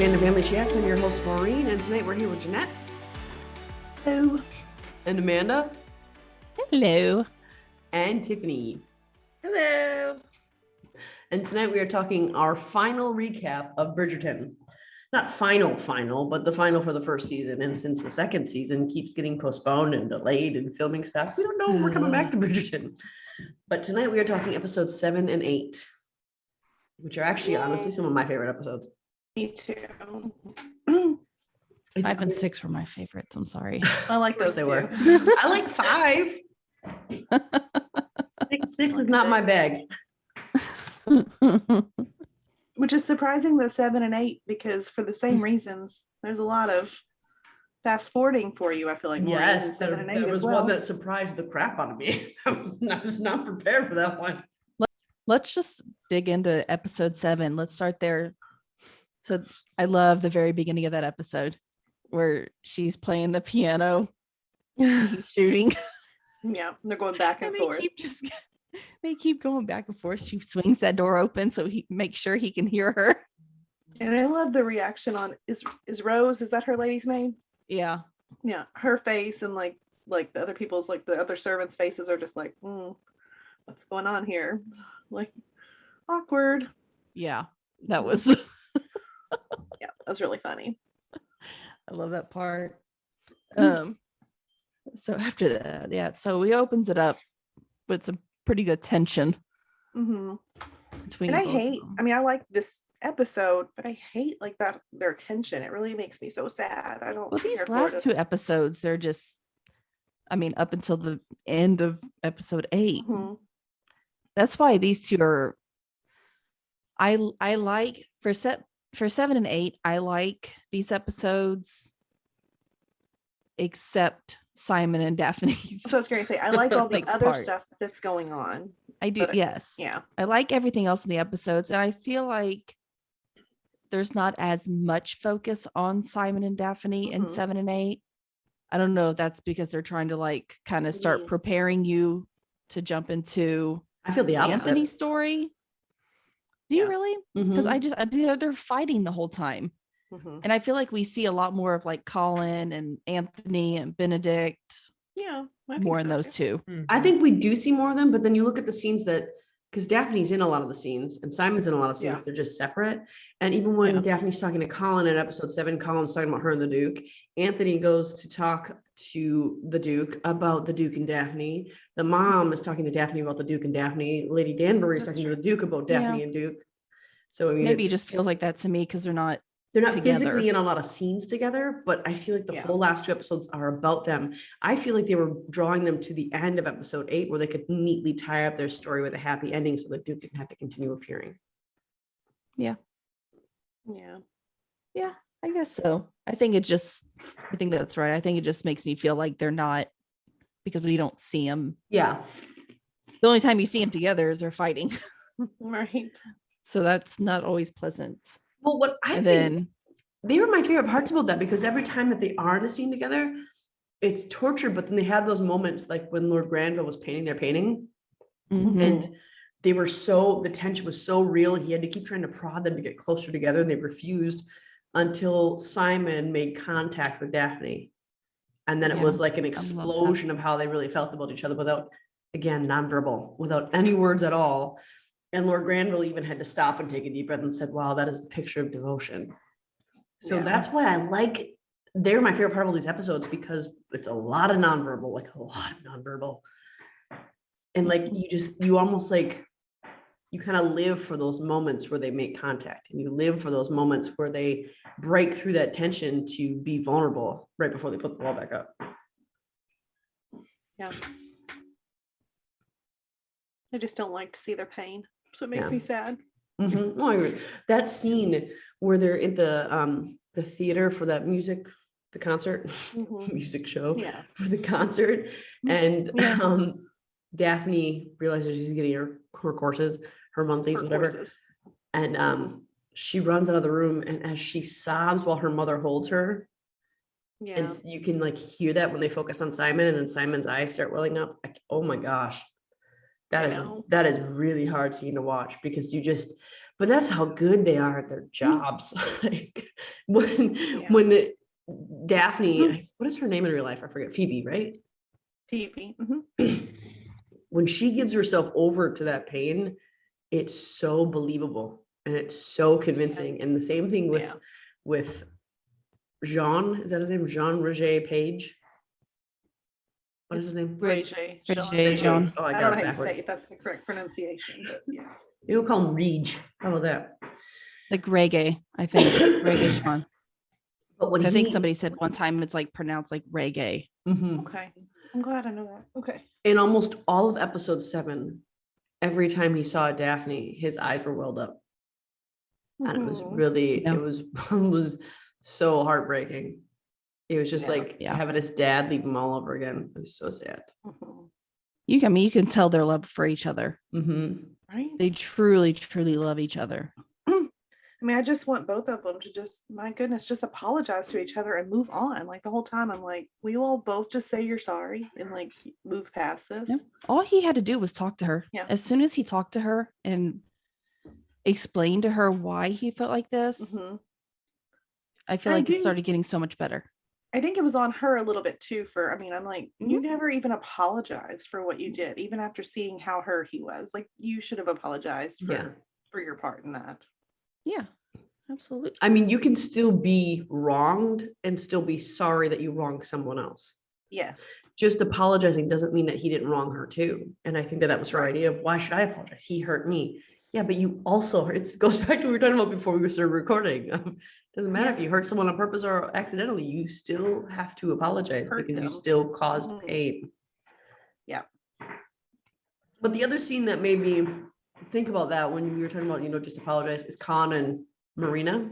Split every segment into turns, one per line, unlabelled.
Fandom Family Chats. I'm your host, Maureen, and tonight we're here with Jeanette.
Hello.
And Amanda.
Hello.
And Tiffany.
Hello.
And tonight we are talking our final recap of Bridgerton. Not final, but the final for the first season. And since the second season keeps getting postponed and delayed and filming stuff, we don't know when we're coming back to Bridgerton. But tonight we are talking episodes 7 and 8, which are actually honestly some of my favorite episodes.
Me too.
5 and 6 were my favorites. I'm sorry.
I like those
They
two.
were. I like 5. 6 is not my bag.
Which is surprising that 7 and 8, because for the same reasons, there's a lot of fast forwarding for you. I feel like more in 7 and 8
that
as
was
well.
one that surprised the crap out of me. I was not prepared for that one.
Let's just dig into episode 7. Let's start there. So I love the very beginning of that episode where she's playing the piano, he's shooting.
Yeah, they're going back and forth.
They keep going back and forth. She swings that door open so he makes sure he can hear her.
And I love the reaction on is Rose, is that her lady's name?
Yeah.
Yeah, her face and like the other people's, like the other servants' faces are just like, what's going on here? Like awkward.
Yeah, that was
Yeah, that was really funny.
I love that part. So after that, yeah, so he opens it up with some pretty good tension between.
And I
both
hate,
of them.
I mean, I like this episode, but I hate like that their tension. It really makes me so sad. I don't.
Well, these
care for
last
it.
2 episodes, they're just, I mean, up until the end of episode 8. That's why these 2 are. I like for 7 and 8. I like these episodes, except Simon and Daphne's.
So I was going to say I like all the
like
other
part.
stuff that's going on.
I do, yes.
Yeah.
I like everything else in the episodes, and I feel like there's not as much focus on Simon and Daphne in 7 and 8. I don't know if that's because they're trying to like kind of start preparing you to jump into
I feel the opposite.
Anthony's story. Do you really? Because they're fighting the whole time. And I feel like we see a lot more of like Colin and Anthony and Benedict.
Yeah.
More in those 2.
I think we do see more of them, but then you look at the scenes because Daphne's in a lot of the scenes and Simon's in a lot of scenes, they're just separate. And even when Daphne's talking to Colin in episode 7, Colin's talking about her and the Duke. Anthony goes to talk to the Duke about the Duke and Daphne. The mom is talking to Daphne about the Duke and Daphne. Lady Danbury is talking to the Duke about Daphne and Duke. So I mean,
maybe it just feels like that to me because they're not together.
Physically in a lot of scenes together, but I feel like the whole last 2 episodes are about them. I feel like they were drawing them to the end of episode 8 where they could neatly tie up their story with a happy ending so that Duke didn't have to continue appearing.
Yeah.
Yeah,
I guess so. I think that's right. I think it just makes me feel like they're not, because we don't see them.
Yeah.
The only time you see them together is they're fighting.
Right.
So that's not always pleasant.
Well, what I think they were my favorite parts about that, because every time that they are in a scene together, it's torture, but then they have those moments like when Lord Granville was painting their painting and they were the tension was so real. He had to keep trying to prod them to get closer together and they refused until Simon made contact with Daphne. And then it was like an explosion of how they really felt about each other without, again, nonverbal, without any words at all. And Lord Granville even had to stop and take a deep breath and said, wow, that is a picture of devotion. So that's why they're my favorite part of all these episodes, because it's a lot of nonverbal, like a lot of nonverbal. And like, you almost like, you kind of live for those moments where they make contact, and you live for those moments where they break through that tension to be vulnerable right before they put the wall back up.
Yeah. I just don't like to see their pain. So it makes me sad.
Oh, I agree. That scene where they're in the theater for that the concert, music show for the concert, and Daphne realizes she's getting her courses, her monthlies, whatever, courses. And she runs out of the room, and as she sobs while her mother holds her, and you can like hear that when they focus on Simon, and then Simon's eyes start welling up. Like, oh my gosh. That is really hard scene to watch, because But that's how good they are at their jobs. Like when Daphne, what is her name in real life? I forget. Phoebe, right?
Phoebe.
When she gives herself over to that pain, it's so believable and it's so convincing. And the same thing with Jean. Is that his name? Jean Roger Page. What is his name?
Regé.
Jean.
Oh, I
don't
got
know
it
how you
backwards.
say it. That's the correct pronunciation, but yes.
You'll call him Reg. How about that?
Like reggae, I think. Reggae Sean.
But when
I think somebody said one time it's like pronounced like reggae.
Okay. I'm glad I know that. Okay.
In almost all of episode 7, every time he saw Daphne, his eyes were welled up. And it was really, it was so heartbreaking. It was just like having his dad leave him all over again. It was so sad.
You can tell their love for each other.
Right?
They truly, truly love each other.
I mean, I just want both of them to just, my goodness, just apologize to each other and move on. Like the whole time, I'm like, we all both just say you're sorry and like move past this.
Yeah. All he had to do was talk to her.
Yeah.
As soon as he talked to her and explained to her why he felt like this, I feel like it started getting so much better.
I think it was on her a little bit too I'm like, you never even apologized for what you did, even after seeing how hurt he was. Like you should have apologized for your part in that.
Yeah, absolutely.
I mean, you can still be wronged and still be sorry that you wronged someone else.
Yes.
Just apologizing doesn't mean that he didn't wrong her too. And I think that was her idea of, why should I apologize? He hurt me. Yeah, but you also, it goes back to what we were talking about before we started recording. Doesn't matter if you hurt someone on purpose or accidentally, you still have to apologize because you still caused pain.
Yeah.
But the other scene that made me think about that when we were talking about, just apologize, is Khan and Marina.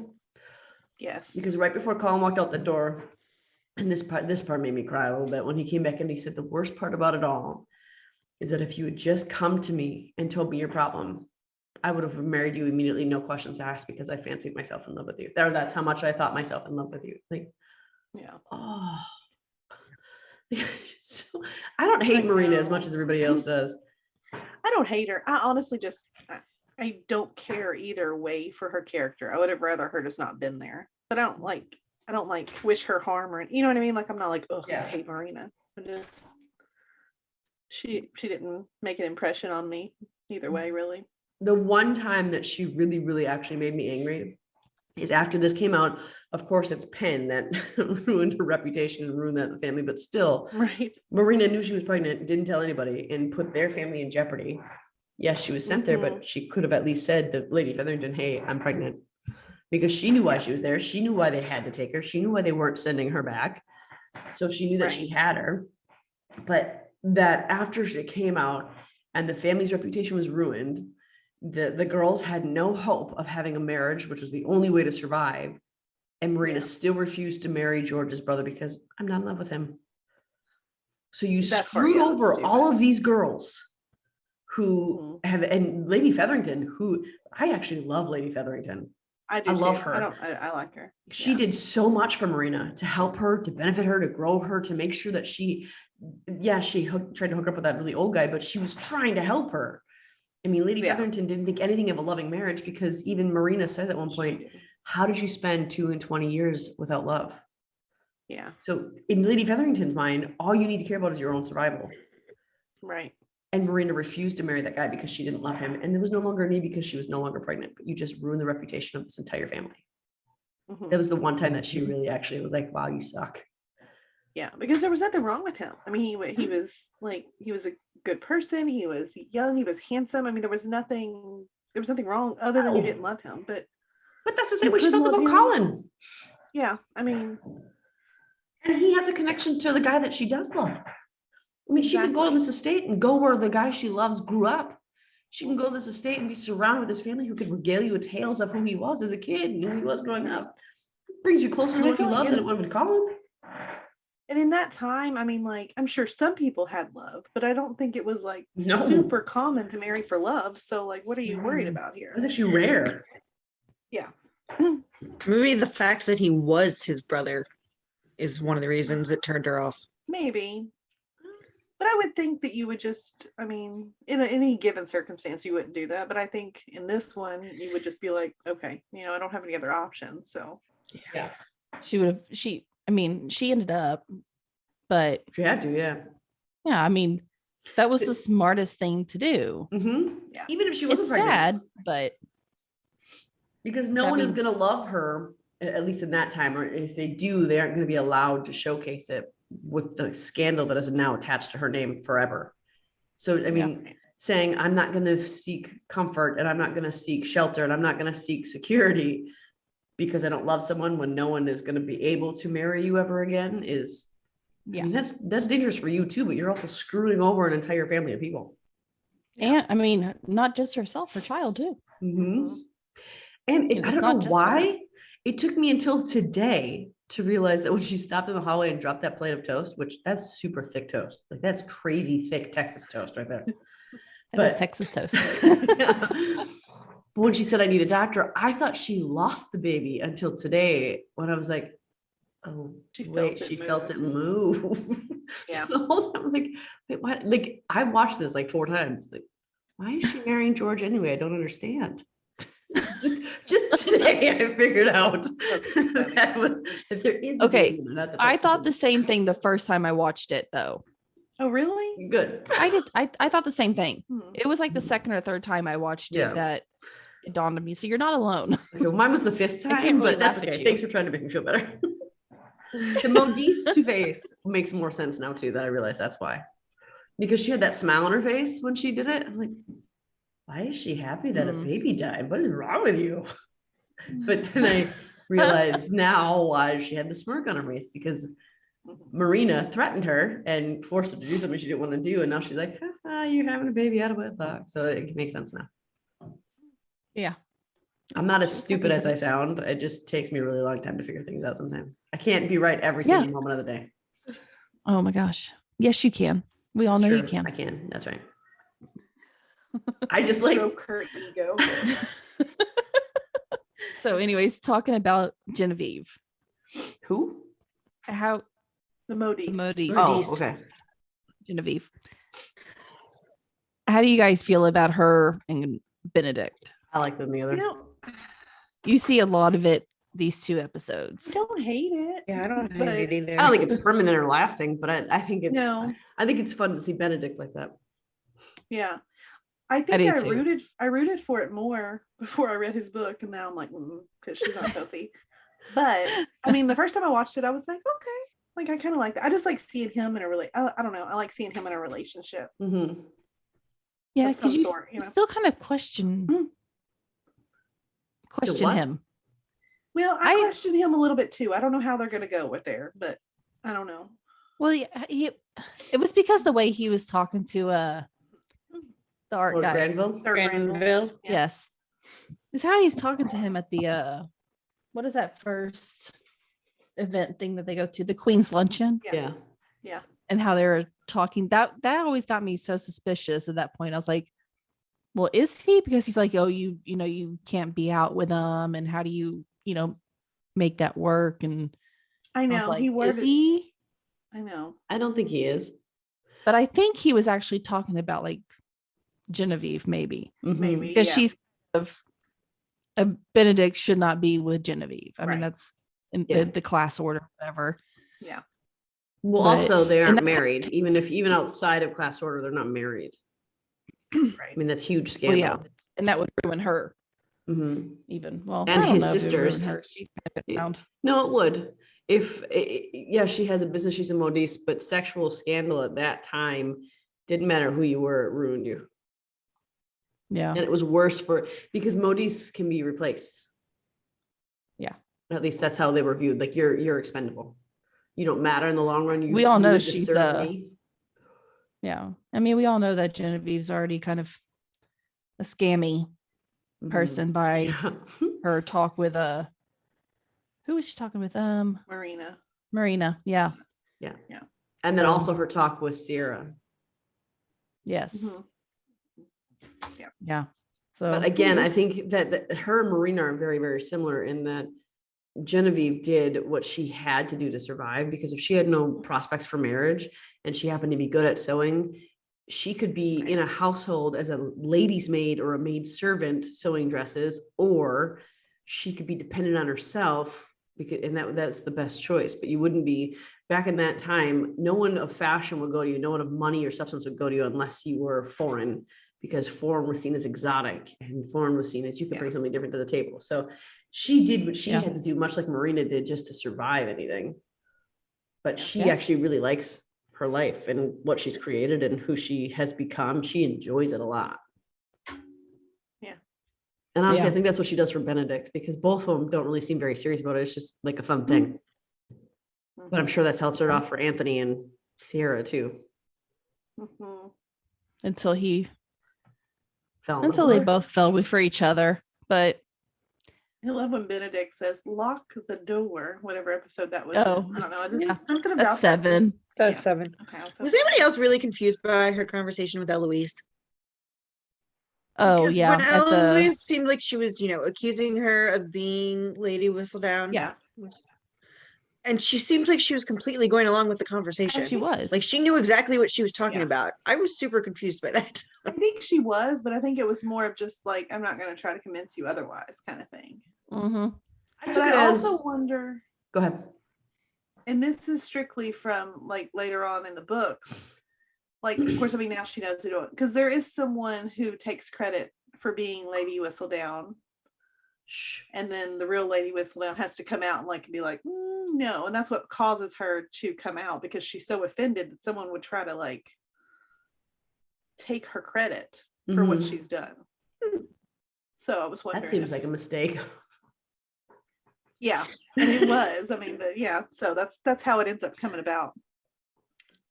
Yes.
Because right before Khan walked out the door, and this part made me cry a little bit when he came back and he said, the worst part about it all is that if you had just come to me and told me your problem, I would have married you immediately, no questions asked, because I fancied myself in love with you. That's how much I thought myself in love with you. Like, so, I don't hate Marina as much as everybody else does.
I don't hate her. I honestly just, I don't care either way for her character. I would have rather her just not been there. But I don't like wish her harm or, you know what I mean? Like, I'm not like, I hate Marina. I just, she didn't make an impression on me either way, really.
The one time that she really, really actually made me angry is after this came out. Of course, it's Penn that ruined her reputation and ruined that family, but still, Marina knew she was pregnant, didn't tell anybody, and put their family in jeopardy. Yes, she was sent there, but she could have at least said to Lady Featherington, hey, I'm pregnant. Because she knew why she was there. She knew why they had to take her. She knew why they weren't sending her back. So she knew that she had her. But that after it came out and the family's reputation was ruined, the girls had no hope of having a marriage, which was the only way to survive. And Marina still refused to marry George's brother because I'm not in love with him. So you screwed over all of these girls who have, and Lady Featherington, who I actually love Lady Featherington.
I
love her.
I like her.
She did so much for Marina to help her, to benefit her, to grow her, to make sure that she tried to hook up with that really old guy, but she was trying to help her. I mean, Lady Featherington didn't think anything of a loving marriage because even Marina says at one point, how did you spend 2 and 20 years without love?
Yeah.
So in Lady Featherington's mind, all you need to care about is your own survival.
Right.
And Marina refused to marry that guy because she didn't love him. And there was no longer a need because she was no longer pregnant, but you just ruined the reputation of this entire family. That was the one time that she really actually was like, wow, you suck.
Yeah, because there was nothing wrong with him. I mean, he was a good person. He was young. He was handsome. I mean, there was nothing wrong other than you didn't love him. But
that's the same way she felt about Colin.
Yeah, I mean,
and he has a connection to the guy that she does love. I mean, she could go on this estate and go where the guy she loves grew up. She can go to this estate and be surrounded with this family who could regale you with tales of who he was as a kid and who he was growing up. It brings you closer to what you love than it would with Colin.
And in that time, I mean, like, I'm sure some people had love, but I don't think it was like super common to marry for love. So like, what are you worried about here?
It was actually rare.
Yeah.
Maybe the fact that he was his brother is one of the reasons it turned her off.
Maybe. But I would think that you would just, I mean, in any given circumstance, you wouldn't do that. But I think in this one, you would just be like, okay, I don't have any other options. So
Yeah.
She ended up, but
She had to, yeah.
yeah, I mean, that was the smartest thing to do.
Yeah.
Even if she
It's
wasn't pregnant.
sad, but
Because no one is going to love her, at least in that time, or if they do, they aren't going to be allowed to showcase it with the scandal that is now attached to her name forever. So, I mean, saying I'm not going to seek comfort and I'm not going to seek shelter and I'm not going to seek security because I don't love someone when no one is going to be able to marry you ever again is, I mean, that's dangerous for you too, but you're also screwing over an entire family of people.
And I mean, not just herself, her child too.
Mm-hmm. And I don't know why it took me until today to realize that when she stopped in the hallway and dropped that plate of toast, which that's super thick toast, like that's crazy thick Texas toast right there.
That's Texas toast.
Yeah. But when she said I need a doctor, I thought she lost the baby until today when I was like, oh, she felt it move.
Yeah.
So the whole time I'm like, wait, what? Like I watched this like 4 times. Like, why is she marrying George anyway? I don't understand. just today I figured out that there is
okay. I thought the same thing the first time I watched it though.
Oh, really?
Good.
I thought the same thing. It was like the second or third time I watched it that it dawned on me. So you're not alone.
Okay, well, mine was the 5th time, but that's okay. Thanks for trying to make me feel better. The Modiste face makes more sense now too, that I realize that's why. Because she had that smile on her face when she did it. I'm like, why is she happy that a baby died? What is wrong with you? But then I realized now why she had the smirk on her face, because Marina threatened her and forced her to do something she didn't want to do. And now she's like, you're having a baby out of wedlock. So it makes sense now.
Yeah.
I'm not as stupid as I sound. It just takes me a really long time to figure things out sometimes. I can't be right every single moment of the day.
Oh my gosh. Yes, you can. We all know you can.
I can. That's right. I just like
her ego.
So anyways, talking about Genevieve.
Who?
How
the Modiste.
Oh, okay.
Genevieve. How do you guys feel about her and Benedict?
I like them together.
You see a lot of it these 2 episodes.
I don't hate it.
Yeah, I don't hate it either.
I don't think it's permanent or lasting, but I think it's
no.
I think it's fun to see Benedict like that.
Yeah. I think I rooted for it more before I read his book, and now I'm like, because she's not healthy. But I mean, the first time I watched it, I was like, okay, like I kind of like that. I just like seeing him in a I don't know. I like seeing him in a relationship.
Mm-hmm.
Yeah, because you still kind of question him.
Well, I question him a little bit too. I don't know how they're going to go with there, but I don't know.
Well, it was because the way he was talking to the art guy.
Granville.
Yeah.
Yes. It's how he's talking to him at the what is that first event thing that they go to? The Queen's Luncheon.
Yeah.
And how they were talking. That always got me so suspicious at that point. I was like, well, is he? Because he's like, oh, you know, you can't be out with them, and how do you, make that work? And
I know
is he?
I know.
I don't think he is.
But I think he was actually talking about like Genevieve, maybe.
Maybe.
Because she's a Benedict should not be with Genevieve. I mean, that's in the class order, whatever.
Yeah.
Well, also they aren't married. Even outside of class order, they're not married.
Right.
I mean, that's huge scandal.
Well, yeah. And that would ruin her.
Mm-hmm.
Even. Well,
and his
sisters.
She's
kind of around.
No, it would. If she has a business, she's a Modiste, but sexual scandal at that time didn't matter who you were, it ruined you.
Yeah.
And it was worse because Modiste can be replaced.
Yeah.
At least that's how they were viewed. Like you're expendable. You don't matter in the long run.
We all know she's yeah. I mean, we all know that Genevieve's already kind of a scammy person by her talk with who was she talking with? Marina. Yeah.
And then also her talk with Sierra.
Yes. Yeah. So,
but again, I think that her and Marina are very, very similar in that Genevieve did what she had to do to survive, because if she had no prospects for marriage and she happened to be good at sewing, she could be in a household as a lady's maid or a maid servant sewing dresses, or she could be dependent on herself, because that's the best choice. But you wouldn't be, back in that time, no one of fashion would go to you, no one of money or substance would go to you unless you were foreign, because foreign was seen as exotic and foreign was seen as you could bring something different to the table. So she did what she had to do, much like Marina did, just to survive anything. But she actually really likes her life and what she's created and who she has become. She enjoys it a lot.
Yeah.
And honestly, I think that's what she does for Benedict, because both of them don't really seem very serious about it. It's just like a fun thing. But I'm sure that's how it started off for Anthony and Sierra too.
Until he
Fell
until they both fell for each other. But
I love when Benedict says, "Lock the door," whatever episode that was.
Oh,
I don't know. I just something about
that's 7.
That's 7.
Okay,
Was anybody else really confused by her conversation with Eloise?
Oh,
Because
yeah.
when Eloise seemed like she was, accusing her of being Lady Whistledown.
Yeah.
And she seemed like she was completely going along with the conversation.
She was.
Like she knew exactly what she was talking about. I was super confused by that.
I think she was, but I think it was more of just like, I'm not going to try to convince you otherwise kind of thing.
I
But I also wonder.
Go ahead.
And this is strictly from like later on in the books. Like, of course, I mean, now she knows who to do it, because there is someone who takes credit for being Lady Whistledown. And then the real Lady Whistledown has to come out and like be like, no. And that's what causes her to come out, because she's so offended that someone would try to like take her credit for what she's done. So I was wondering.
That seems like a mistake.
Yeah, and it was. I mean, but yeah, so that's how it ends up coming about.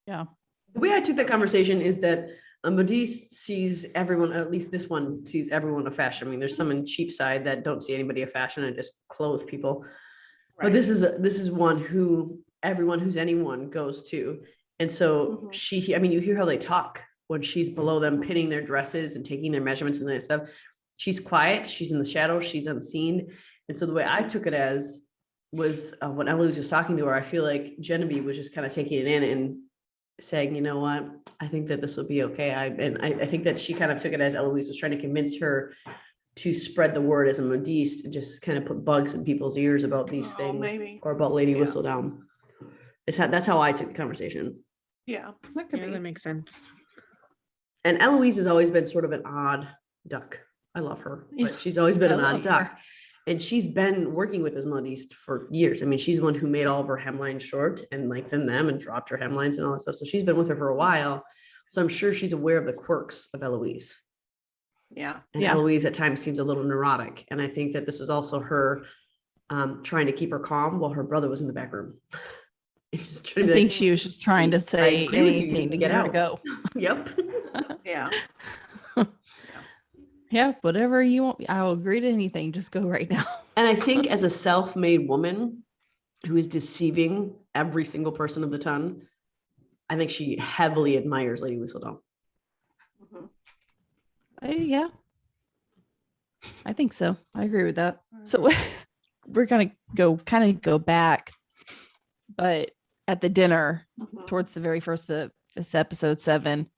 Yeah.
The way I took that conversation is that Modiste sees everyone, at least this one sees everyone of fashion. I mean, there's some in Cheapside that don't see anybody of fashion and just clothe people. Right. But this is one who everyone who's anyone goes to. And so I mean, you hear how they talk when she's below them, pinning their dresses and taking their measurements and that stuff. She's quiet, she's in the shadows, she's unseen. And so the way I took it as was when Eloise was talking to her, I feel like Genevieve was just kind of taking it in and saying, you know what, I think that this will be okay. I think that she kind of took it as Eloise was trying to convince her to spread the word as a modiste and just kind of put bugs in people's ears about these things, maybe. Or about Lady Whistledown. That's how I took the conversation.
Yeah, that could be.
That makes sense.
And Eloise has always been sort of an odd duck. I love her, but she's always been an odd duck. And she's been working with this modiste for years. I mean, she's the one who made all of her hemlines short and lengthened them and dropped her hemlines and all that stuff. So she's been with her for a while. So I'm sure she's aware of the quirks of Eloise.
Yeah.
And Eloise at times seems a little neurotic. And I think that this was also her trying to keep her calm while her brother was in the back room.
I think she was just trying to say anything to get her to go.
Yep.
Yeah.
Yeah, whatever you want. I'll agree to anything. Just go right now.
And I think as a self-made woman who is deceiving every single person of the ton, I think she heavily admires Lady Whistledown.
Yeah, I think so. I agree with that. So we're gonna go back, but at the dinner towards the very first of this episode 7,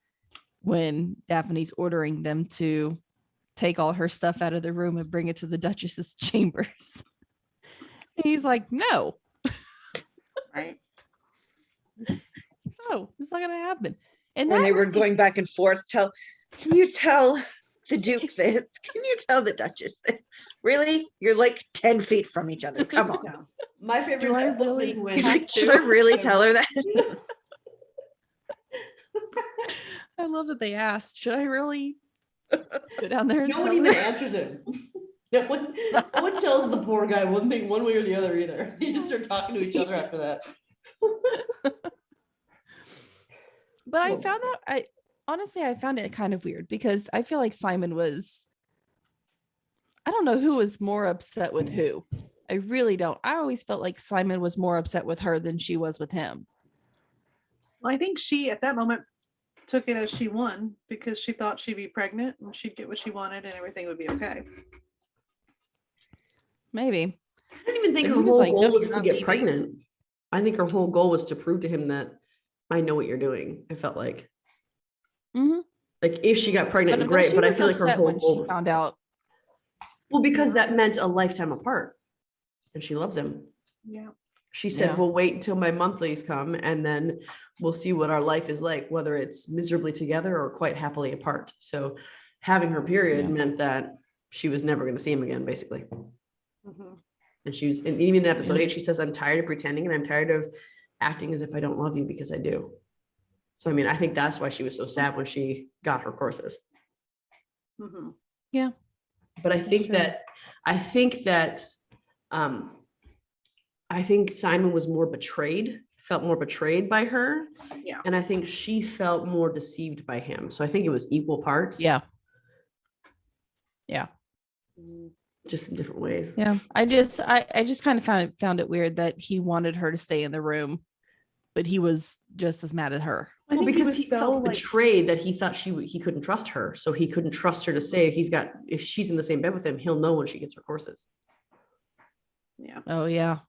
when Daphne's ordering them to take all her stuff out of the room and bring it to the Duchess's chambers. He's like, no.
Right.
No, it's not gonna happen. And
when they were going back and forth, can you tell the Duke this? Can you tell the Duchess this? Really? You're like 10 feet from each other. Come on.
My favorite is that really
He's like, should I really tell her that?
I love that they asked, should I really go down there?
No one even answers him. No one tells the poor guy one thing one way or the other either. They just start talking to each other after that.
But I found that I found it kind of weird, because I feel like Simon was, I don't know who was more upset with who. I really don't. I always felt like Simon was more upset with her than she was with him.
Well, I think she at that moment took it as she won, because she thought she'd be pregnant and she'd get what she wanted and everything would be okay.
Maybe.
I didn't even think
But
her
he was
whole
like, "No,
goal was
you're
to
not
get
leaving."
pregnant. I think her whole goal was to prove to him that I know what you're doing. I felt like,
Mhm.
like if she got pregnant,
But
great.
she
But I
was
feel like her
upset
whole
when she
goal,
found out.
well, because
Yeah.
that meant a lifetime apart, and she loves him.
Yeah.
She said,
Yeah.
"We'll wait until my monthlies come, and then we'll see what our life is like, whether it's miserably together or quite happily apart." So, having her period
Yeah.
meant that she was never going to see him again, basically.
Mm-hmm.
And she was, and even in episode
Yeah.
8, she says, "I'm tired of pretending, and I'm tired of acting as if I don't love you, because I do." So, I mean, I think that's why she was so sad when she got her courses.
Mm-hmm.
Yeah.
But I think
true.
that, I think that, I think Simon was more betrayed, felt more betrayed by her.
Yeah.
And I think she felt more deceived by him. So I think it was equal parts.
Yeah. Yeah.
Just in different ways.
Yeah. I just kind of found it weird that he wanted her to stay in the room, but he was just as mad at her.
I
Well,
think
because he
so
felt
like,
betrayed that he thought he couldn't trust her. So he couldn't trust her to say if she's in the same bed with him, he'll know when she gets her courses.
yeah.
Oh yeah.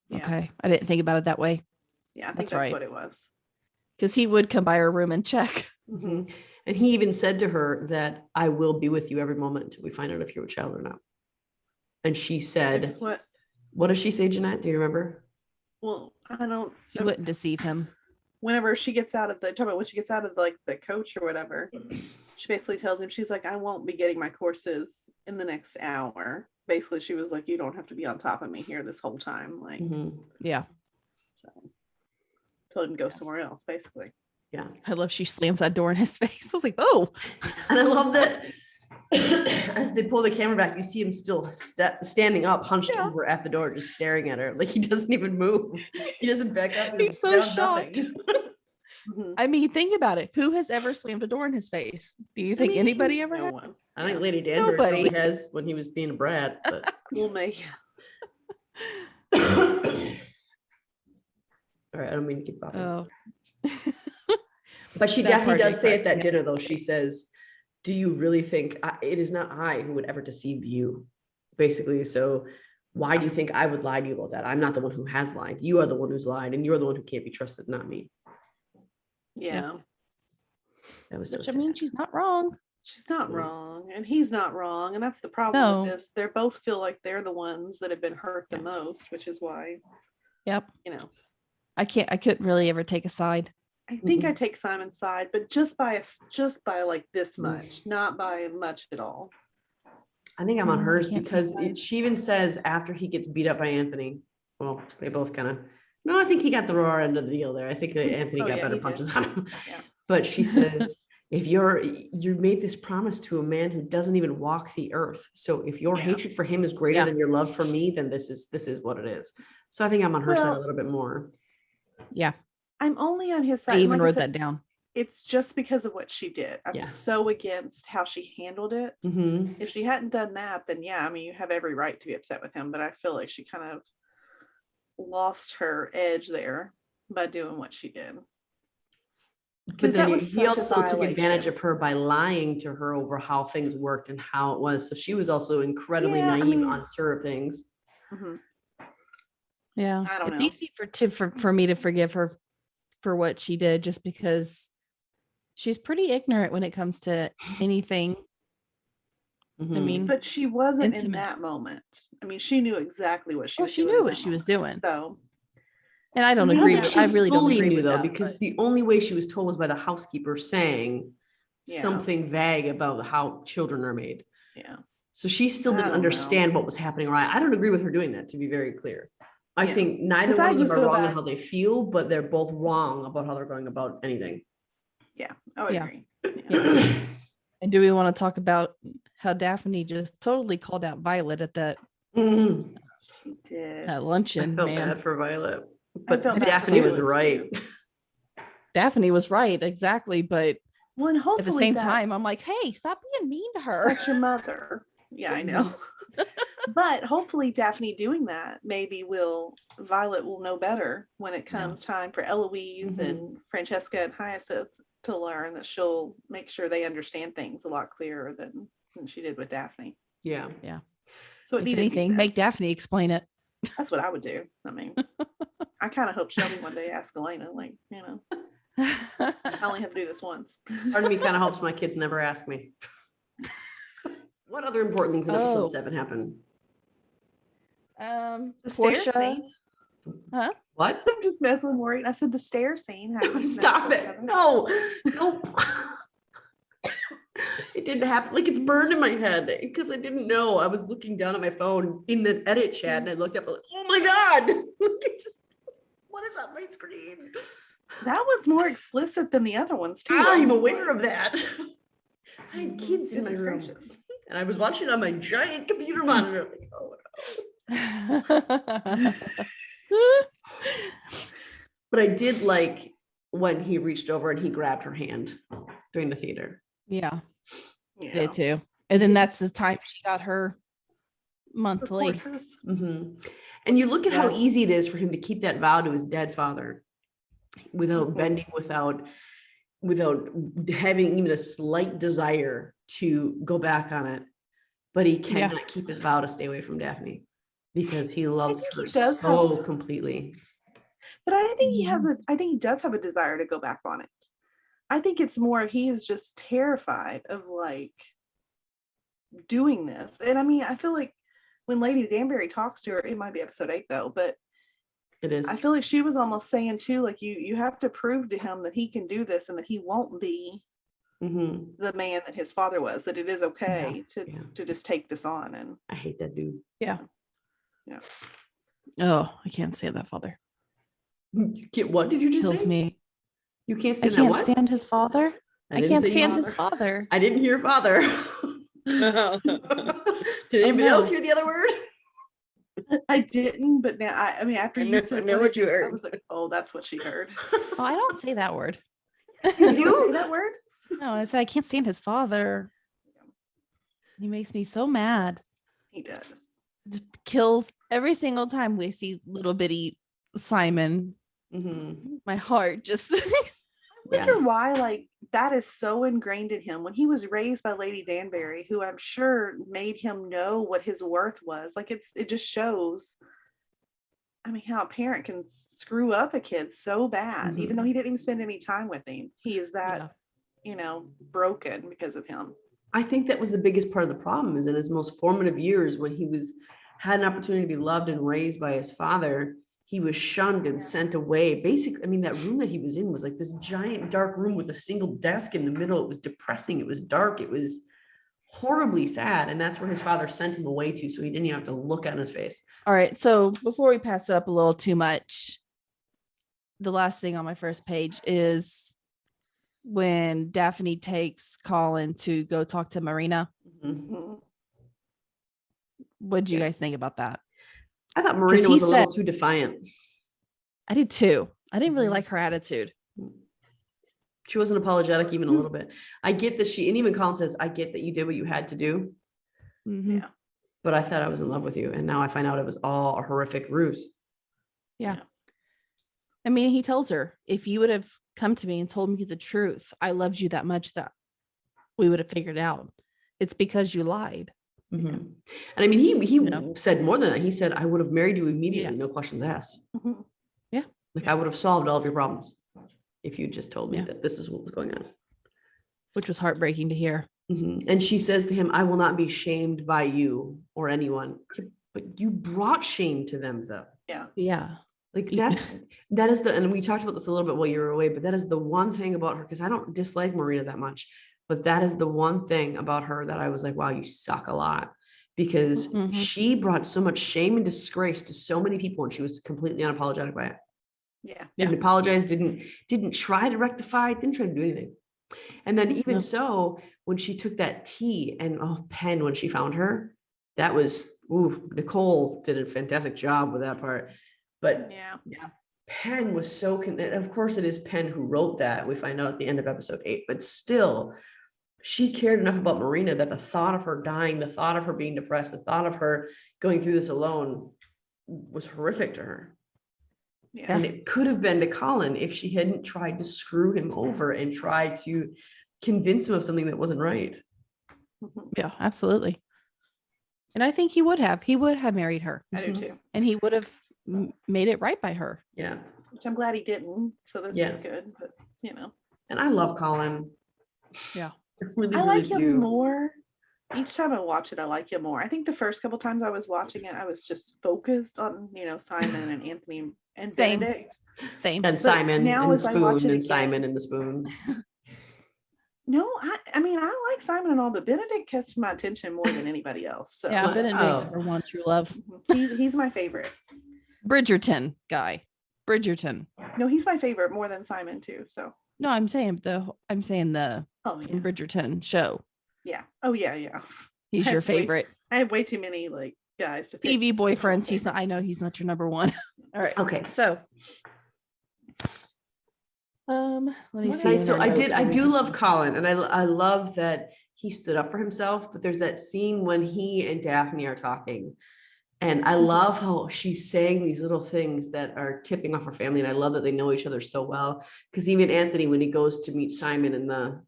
Yeah.
Okay. I didn't think about it that way.
Yeah. I think
That's
that's
right.
what it was.
Because he would come by her room and check.
Mm-hmm.
And he even said to her that I will be with you every moment until we find out if you're a child or not. And she said,
Because
what does she say, Jeanette? Do you remember?
well, I don't.
She wouldn't deceive him.
Whenever she gets out of when she gets out of like the coach or whatever, she basically tells him, she's like, I won't be getting my courses in the next hour. Basically, she was like, you don't have to be on top of me here this whole time. Like,
Yeah.
so told him to go somewhere else, basically.
Yeah.
I love she slams that door in his face. I was like, oh.
And I love that as they pull the camera back, you see him still standing up, hunched over at the door, just staring at her. Like he doesn't even move. He doesn't back up.
He's so shocked.
Mm-hmm.
I mean, think about it. Who has ever slammed a door in his face? Do you think anybody ever
No
has?
one.
I think Lady Danbury
Nobody.
probably has when he was being a brat. But
Well, me.
all right, I don't mean to keep bothering.
Oh.
But she
That
definitely
part
does
did
say
crack
at that
me
dinner, though, she says, do you really think it is not I who would ever deceive you? Basically, so why do you think I would lie to you about that? I'm not the one who has lied. You are the one who's lied, and you're the one who can't be trusted, not me.
Yeah.
That was so
Which, I
sad.
mean, she's not wrong.
She's not wrong, and he's not wrong, and that's the problem
No.
with this. They both feel like they're the ones that have been hurt the
Yeah.
most, which is why,
Yep.
I
couldn't really ever take a side.
think I take Simon's side, but just by like this
Mm.
much, not by much at all.
I think I'm on
I
hers
can't
because
decide.
she even says after he gets beat up by Anthony, well, they both kind of, no, I think he got the raw end of the deal there. I think that Anthony
Oh,
got
yeah,
better
he did.
punches on him.
Yeah.
But she says, if you made this promise to a man who doesn't even walk the earth. So if your
Yeah.
hatred for him is greater
Yeah.
than your love for me, then this is what it is. So I think I'm on her side a
Well,
little bit more.
Yeah.
I'm only on his side.
I
and
even
like
wrote
said,
that down.
it's just because of what she did. I'm
Yeah.
so against how she handled it.
Mhm.
If she hadn't done that, then yeah, I mean, you have every right to be upset with him, but I feel like she kind of lost her edge there by doing what she did.
But then
that was
he
such a
also took advantage
violation.
of her by lying to her over how things worked and how it was. So she was also incredibly
Yeah, I
naive,
mean-
unsure of things.
Mhm.
Yeah.
I don't
it's
know.
easy for me to forgive her for what she did just because she's pretty ignorant when it comes to anything. I
Mhm.
mean,
But she wasn't in
Intimate.
that moment. I mean, she knew exactly what she
Well,
was
she
doing.
knew
in
what
that
she was
moment.
doing.
So
and I don't
I
agree.
think
With,
she
I really don't
fully
agree
knew
with
though,
that.
because
but-
the only way she was told was by the housekeeper saying
Yeah.
something vague about how children are made.
yeah.
So she still
I
didn't
don't know.
understand what was happening. Right? I don't agree with her doing that, to be very clear. I
Yeah.
think neither
'Cause
one
I
of them
just
are
go
wrong in
back-
how they feel, but they're both wrong about how they're going about anything.
Yeah. I would
Yeah.
agree.
Yeah. And do we want to talk about how Daphne just totally called out Violet at that
Mhm.
She did.
at
I
luncheon,
felt
man?
bad for Violet, but
felt bad
Daphne
for
was
Violet,
right.
too.
Daphne was right, exactly. But
Well, and
at the
hopefully
same
that-
time, I'm like, hey, stop being mean to her.
that's your mother. Yeah, I know. But hopefully Daphne doing that maybe Violet will know better when it comes time for Eloise
Mhm.
and Francesca and Hyacinth to learn, that she'll make sure they understand things a lot clearer than she did with Daphne.
Yeah.
So it
If
needed to be
anything,
said.
make Daphne explain it.
That's what I would do. I mean, I kind of hope Shelby one day asks Elena, like, I only have to do this once.
Part of me kind of hopes my kids never ask me. What other important things in episode 7 happen?
The stair
Portia.
scene.
Huh?
What?
I'm just messing with Maureen. I said the stair scene. happened in
Stop
episode
it.
7.
No. It didn't happen. Like, it's burned in my head because I didn't know. I was looking down at my phone in the edit chat and I looked up, like, oh my God. What is on my screen?
That one's more explicit than the other ones, too.
I'm aware of that. I had kids in my
Goodness
room.
gracious.
And I was watching on my giant computer monitor. Like, oh no. But I did like when he reached over and he grabbed her hand during the theater.
Yeah,
Yeah.
did too. And then that's the time she got her
Of
monthly.
course.
And you look at how
Yes.
easy it is for him to keep that vow to his dead father without
Mhm.
bending, without having even a slight desire to go back on it. But he cannot keep his vow to stay away from Daphne because he loves
think
her
he does
so completely.
But I think I think he does have a desire to go back on it. I think it's more of he is just terrified of like doing this. And I mean, I feel like when Lady Danbury talks to her, it might be episode 8 though, but
It is.
I feel like she was almost saying too, like you have to prove to him that he can do this and that he won't be the man that his father was, that it is okay to just take this on. And
I hate that dude.
yeah.
Oh, I can't stand that father.
What did you just
Kills
say?
me.
You can't
I
stand that
can't
what?
stand his father. I
didn't
can't
say
stand
father.
his father.
I didn't hear father. Did anybody
no.
else hear the other word?
I didn't, but now I mean after
I
you
know-
said
I know what you
I
heard.
was like, oh, that's what she heard.
Oh, I don't say that word.
You don't say that word?
No, I said I can't stand his father. He makes me so mad.
He does.
Just kills every single time we see little bitty Simon. My heart just
I wonder why like that is so ingrained in him when he was raised by Lady Danbury, who I'm sure made him know what his worth was. Like it just shows, I mean, how a parent can screw up a kid so bad, even though he didn't even spend any time with him. He is that, broken because of him.
I think that was the biggest part of the problem, is in his most formative years when he had an opportunity to be loved and raised by his father, he was shunned and sent away. Basically, I mean, that room that he was in was like this giant dark room with a single desk in the middle. It was depressing. It was dark. It was horribly sad. And that's where his father sent him away to. So he didn't even have to look at his face.
All right. So before we pass it up a little too much, the last thing on my first page is when Daphne takes Colin to go talk to Marina. What did you guys think about that?
I thought Marina was a little too defiant.
I did too. I didn't really like her attitude.
She wasn't apologetic even a little bit. I get that and even Colin says, I get that you did what you had to do.
Yeah.
But I thought I was in love with you. And now I find out it was all a horrific ruse.
Yeah. I mean, he tells her, if you would have come to me and told me the truth, I loved you that much that we would have figured out. It's because you lied.
And I mean, he said more than that. He said, I would have married you immediately. No questions asked.
Yeah.
Like I would have solved all of your problems if you just told me that this is what was going on.
Which was heartbreaking to hear.
And she says to him, I will not be shamed by you or anyone. But you brought shame to them though.
Yeah.
Yeah.
Like and we talked about this a little bit while you were away, but that is the one thing about her, because I don't dislike Marina that much, but that is the one thing about her that I was like, wow, you suck a lot, because she brought so much shame and disgrace to so many people and she was completely unapologetic by it.
Yeah.
Didn't apologize, didn't try to rectify, didn't try to do anything. And then even so, when she took that tea and Penn, when she found her, that was, Nicole did a fantastic job with that part. But Penn was so, of course it is Penn who wrote that. We find out at the end of episode 8, but still she cared enough about Marina that the thought of her dying, the thought of her being depressed, the thought of her going through this alone was horrific to her. Yeah. And it could have been to Colin if she hadn't tried to screw him over and tried to convince him of something that wasn't right.
Yeah, absolutely. And I think he would have married her.
I do too.
And he would have made it right by her.
Yeah.
Which I'm glad he didn't. So this is good. But
And I love Colin.
Yeah.
I like him more. Each time I watch it, I like him more. I think the first couple times I was watching it, I was just focused on, Simon and Anthony and
Same.
Benedict.
Same.
And Simon
now
and the
as I watch
spoon
it
and
again-
Simon and the spoon.
No, I mean, I like Simon and all, but Benedict catches my attention more than anybody else. So
Yeah,
What?
Benedict's
Oh.
her one true love.
he's my favorite.
Bridgerton guy. Bridgerton.
No, he's my favorite more than Simon too. So
No, I'm saying the
oh yeah,
Bridgerton show.
yeah, oh yeah.
He's
I
your
have way-
favorite.
I have way too many guys to pick.
TV boyfriends. He's not. I know he's not your number one. All right.
Okay.
So, let me
What
see.
else?
in
So
our
I
notes
did.
what
I
we
do
can-
love Colin, and I love that he stood up for himself. But there's that scene when he and Daphne are talking, and I love how she's saying these little things that are tipping off her family, and I love that they know each other so well. Because even Anthony, when he goes to meet Simon in the,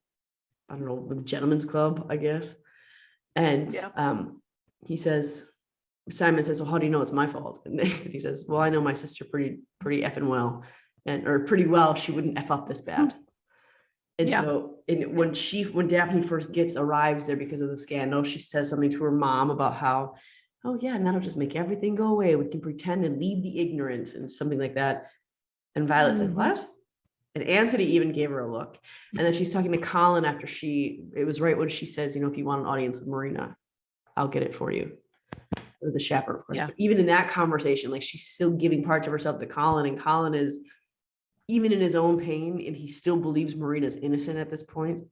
I don't know, the gentleman's club, I guess, and
Yeah.
he says, Simon says, "Well, how do you know it's my fault?" And he says, "Well, I know my sister pretty effing well, or pretty well. She wouldn't f up this bad." And
Yeah.
so, when Daphne first arrives there because of the scandal, she says something to her mom about how, "Oh yeah, and that'll just make everything go away. We can pretend and leave the ignorance," and something like that. And Violet said,
Mhm.
"What?" And Anthony even gave her a look. And then she's talking to Colin after it was right when she says, "If you want an audience with Marina, I'll get it for you." It was a chaperone, of course.
Yeah.
But even in that conversation, she's still giving parts of herself to Colin, and Colin is, even in his own pain, and he still believes Marina's innocent at this point,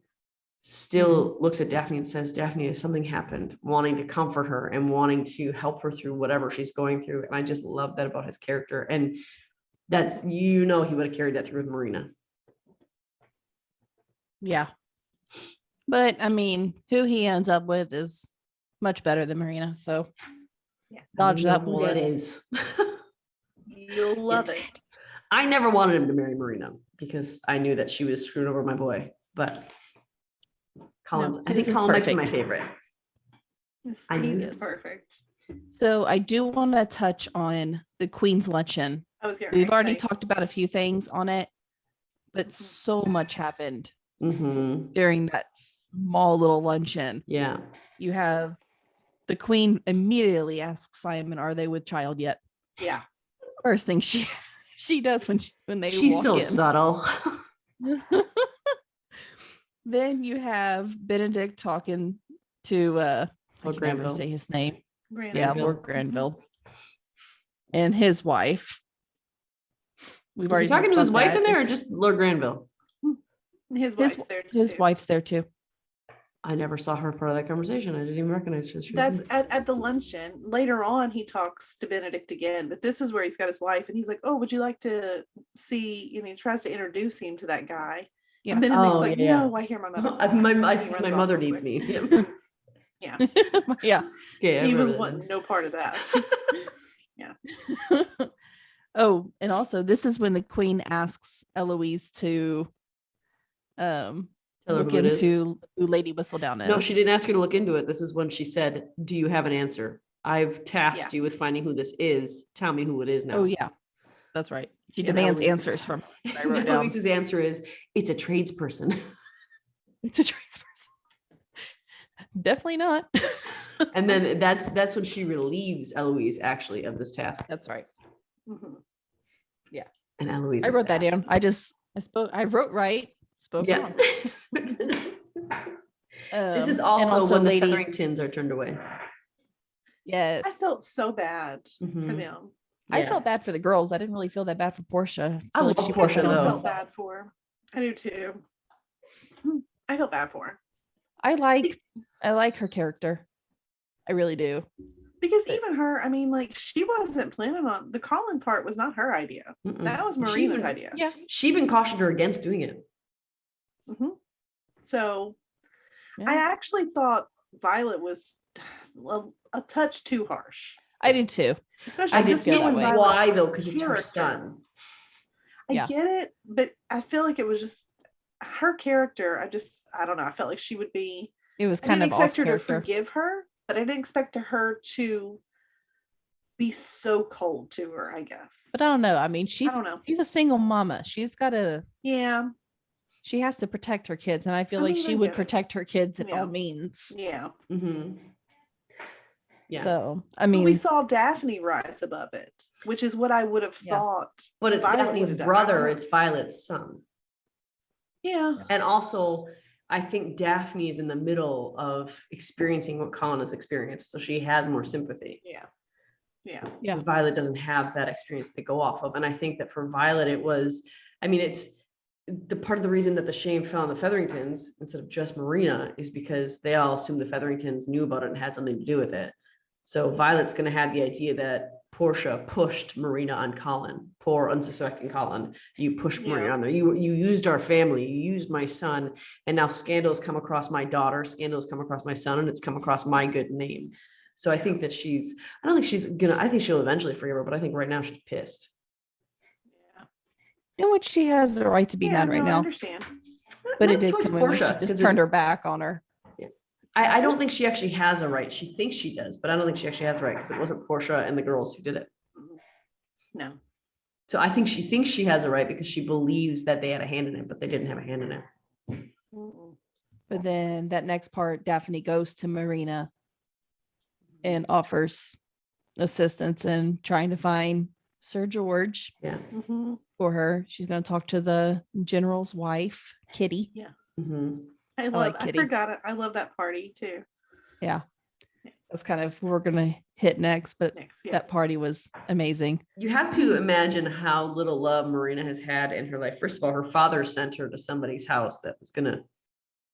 still looks at Daphne and says, "Daphne, something happened," wanting to comfort her and wanting to help her through whatever she's going through. And I just love that about his character. And that's, he would have carried that through with Marina.
Yeah. But I mean, who he ends up with is much better than Marina. So dodge
I know
that
who
bullet.
that is.
You'll love
Yes.
it.
I never wanted him to marry Marina because I knew that she was screwing over my boy. But Colin's,
No,
I
this
think
is
Colin might be my
perfect.
favorite. I knew
He's
this.
perfect.
So I do want to touch on the Queen's Luncheon.
I was getting
We've already
ready to say,
talked about a few things on it, but so much happened
Mm-hmm.
during that small little luncheon.
Yeah.
You have the Queen immediately asks Simon, "Are they with child yet?"
yeah.
First thing she does when they
She's
walk
so
in.
subtle.
Then you have Benedict talking to I
Lord
can never
Granville.
say his name.
Granted.
Yeah,
Granville.
Lord Granville. And his wife. We've
Is he
already
talking
talked
to his
about
wife
that.
in there or just Lord Granville?
His wife's there
His
too.
wife's there too.
I never saw her part of that conversation. I didn't even recognize her.
That's at the luncheon. Later on, he talks to Benedict again, but this is where he's got his wife, and he's like, "Oh, would you like to see?" He tries to introduce him to that guy.
Yeah.
And Benedict's
Oh,
like,
yeah.
"No, I hear my mother."
my
He runs off
mother
real
needs
quick.
me.
Yeah,
Yeah.
Okay, I
he was
remember that
wanting no part of that.
Oh, and also this is when the Queen asks Eloise to
Tell her
look
who it is.
into who Lady Whistledown is.
No, she didn't ask her to look into it. This is when she said, "Do you have an answer? I've tasked you with finding who this is. Tell me who it is now."
Oh yeah. That's right. She
Yeah,
demands
Eloise.
answers from I wrote down.
Eloise's answer is, "It's a tradesperson."
It's a tradesperson. Definitely not.
And then that's when she relieves Eloise actually of this task.
That's right.
Mhm.
And Eloise,
I
is
wrote that
sad.
down. I wrote right, spoke
Yeah.
wrong.
This is
And
also when
Lady.
the Featheringtons are turned away.
Yes.
I felt so bad for
Mhm.
them.
I
Yeah.
felt bad for the girls. I didn't really feel that bad for Portia.
I love
I
Portia,
still
though.
felt bad for her. I do too. I felt bad for her
I like her character. I really do.
because even her, I mean, she wasn't planning on the Colin part. Was not her idea.
Mm-mm.
That was
She
Marina's
even-
idea.
Yeah.
She even cautioned her against doing it.
Mhm. So
Yeah.
I actually thought Violet was a touch too harsh,
I did too.
especially
I did
just
feel that
knowing
way.
Violet's
Why though? Because it's her
character.
son.
I
Yeah.
get it, but I feel like it was just her character. I don't know. I felt like she would be.
It was
I
kind
didn't
of off
expect her to
character.
forgive her, but I didn't expect her to be so cold to her, I guess.
But I don't know. I mean,
I don't know.
she's a single mama. She's got to.
Yeah.
She has to protect her kids, and I feel
I
like
mean,
she
I
would
get it.
protect her kids at
Yeah.
all means.
Yeah.
Yeah.
So I
But
mean,
we saw Daphne rise above it, which is what I would have thought.
But it's
Violet
Daphne's
would have done.
brother, it's Violet's son.
Yeah.
And also, I think Daphne is in the middle of experiencing what Colin has experienced, so she has more sympathy.
Yeah. Yeah.
Yeah.
Violet doesn't have that experience to go off of. And I think that for Violet, it was, I mean, it's the part of the reason that the shame fell on the Featheringtons instead of just Marina is because they all assumed the Featheringtons knew about it and had something to do with it. So Violet's going to have the idea that Portia pushed Marina on Colin, poor unsuspecting Colin. You pushed Marina on there. You used our family. You used my son, and now scandals come across my daughter. Scandals come across my son, and it's come across my good name. So I think that I don't think she's gonna. I think she'll eventually forgive her, but I think right now she's pissed.
in which she has the right to be mad right
I
now.
understand.
But
Not
it did
towards
come in when she
Portia,
just
'cause
turned her back on her.
I don't think she actually has a right. She thinks she does, but I don't think she actually has a right because it wasn't Portia and the girls who did it.
No.
So I think she thinks she has a right because she believes that they had a hand in it, but they didn't have a hand in it.
Mm-mm.
But then that next part, Daphne goes to Marina and offers assistance in trying to find Sir George
Yeah.
Mhm.
for her. She's going to talk to the general's wife, Kitty.
Mhm.
I
like
I
Kitty.
forgot it. I love that party too.
Yeah. That's kind of who we're going to hit next, but
Next. Yeah.
that party was amazing.
You have to imagine how little love Marina has had in her life. First of all, her father sent her to somebody's house that was going to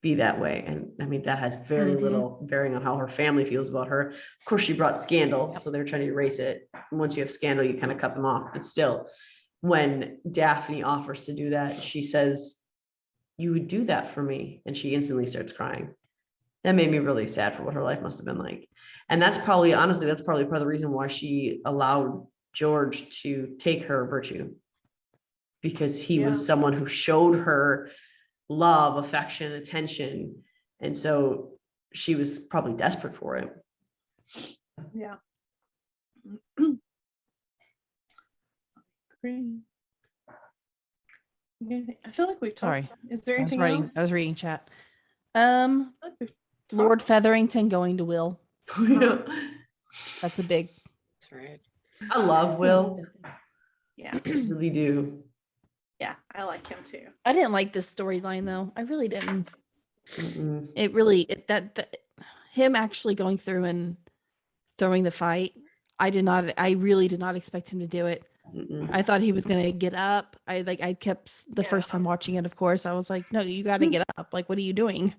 be that way. And I mean, that has very little bearing on how her family feels about her. Of course, she brought scandal, so they're trying to erase it. And once you have scandal, you kind of cut them off. But still, when Daphne offers to do that, she says, "You would do that for me." And she instantly starts crying. That made me really sad for what her life must have been like. And that's probably, honestly, that's probably part of the reason why she allowed George to take her virtue. Because he was someone who showed her love, affection, attention. And so she was probably desperate for it.
Yeah. I feel like we've talked.
Sorry.
Is there
I was
anything else?
reading chat.
I feel like we've
Lord
talked.
Featherington going to Will. That's a big.
That's right.
I love Will.
Yeah.
I really do.
Yeah. I like him too.
I didn't like this storyline though. I really didn't.
Mm-mm.
It really him actually going through and throwing the fight. I really did not expect him to do it.
Mm-mm.
I thought he was gonna get up. I kept the first time watching it, of course. I was like, no, you gotta get up. Like, what are you doing?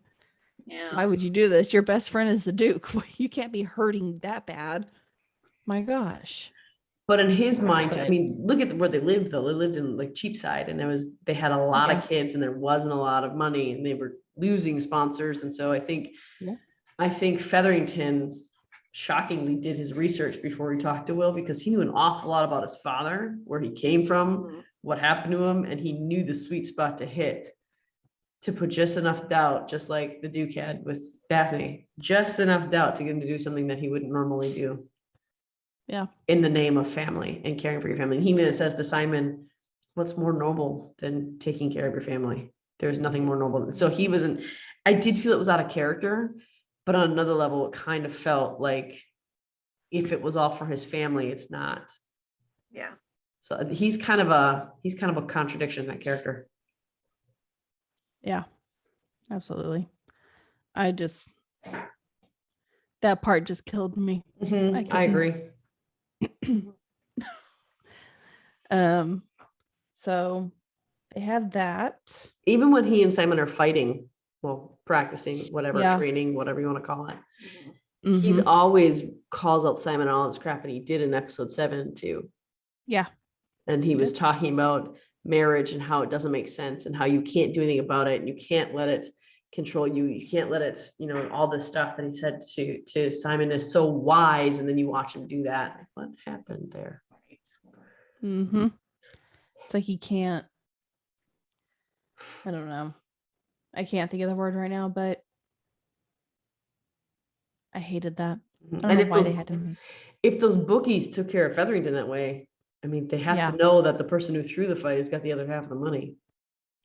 Yeah.
Why would you do this? Your best friend is the Duke. You can't be hurting that bad. My gosh.
But in his mind, I
But-
mean, look at where they lived though. They lived in like Cheapside, and they had a lot
Yeah.
of kids, and there wasn't a lot of money, and they were losing sponsors. And so I think Featherington shockingly did his research before he talked to Will, because he knew an awful lot about his father, where he came from,
Mhm.
what happened to him, and he knew the sweet spot to hit, to put just enough doubt, just like the Duke had with Daphne, just enough doubt to get him to do something that he wouldn't normally do.
Yeah.
In the name of family and caring for your family. And he even says to Simon, "What's more noble than taking care of your family? There's nothing more noble." So he wasn't, I did feel it was out of character, but on another level, it kind of felt like if it was all for his family, it's not.
Yeah.
So he's kind of a contradiction, that character.
Yeah, absolutely. That part just killed me.
I agree.
So they have that.
Even when he and Simon are fighting, well, practicing, whatever,
Yeah.
training, whatever you want to call it,
Mhm.
he's
Mhm.
always calls out Simon and all his crap, and he did in episode 7 too.
Yeah.
And he was
Did.
talking about marriage and how it doesn't make sense and how you can't do anything about it and you can't let it control you. You can't let it, all this stuff that he said to Simon is so wise. And then you watch him do that. Like, what happened there?
Mm-hmm. It's like he can't. I don't know. I can't think of the word right now, but I hated that. I don't
And
know why they had to make.
if those bookies took care of Featherington that way, I mean, they have
Yeah.
to know that the person who threw the fight has got the other half of the money.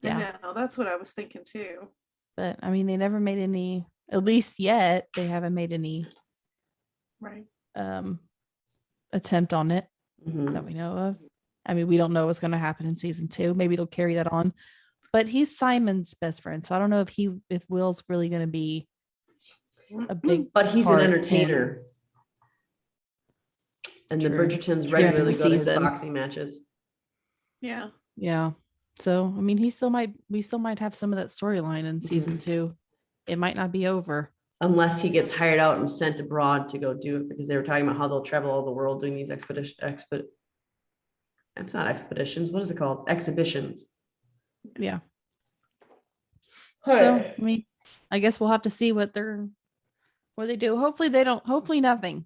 Yeah.
I know, that's what I was thinking too.
But I mean, they never made any, at least yet, they haven't made any
Right.
attempt on it
Mhm.
that we know of. I mean, we don't know what's going to happen in season 2. Maybe they'll carry that on. But he's Simon's best friend, so I don't know if Will's really going to be a big.
But he's an
part in-
entertainer. And the
True.
Bridgertons
During
regularly
the
go to his
season.
boxing matches.
Yeah.
Yeah. So I mean, we still might have some of that storyline in season 2. It might not be over.
Unless he gets hired out and sent abroad to go do it, because they were talking about how they'll travel all the world doing these it's not expeditions. What is it called? Exhibitions.
Yeah. So I mean, I guess we'll have to see what they do. Hopefully nothing.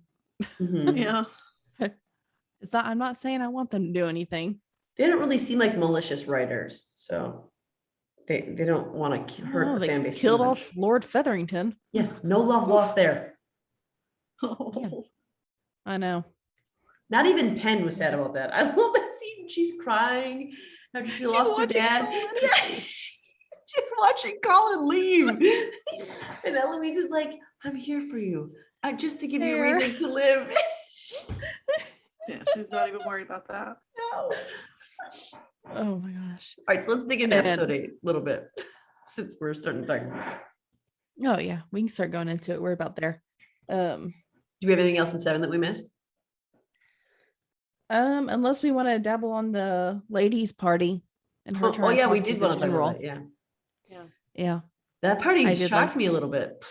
Mhm.
Yeah.
It's not, I'm not saying I want them to do anything.
They don't really seem like malicious writers, so they don't want to hurt
No,
the
they
fan base.
killed
too much.
off Lord Featherington.
Yeah, no love lost there.
I know.
Not even Penn was sad about that. I love that scene. She's crying after she lost her
watching
dad.
Colin.
Yeah, she's watching Colin leave. And Eloise is like, I'm here for you. Just to give you a
There.
reason to live.
Yeah, she's not even worried about that.
No.
Oh my gosh.
All right, so let's dig into
And-
episode 8 a little bit, since we're starting to talk about it.
Oh yeah, we can start going into it. We're about there.
Do we have anything else in 7 that we missed?
Unless we want to dabble on the ladies' party and her trying to
yeah,
talk
we
to
did
the
want to talk
general.
about that. Yeah.
Yeah,
That party
I did
shocked
like-
me a little bit.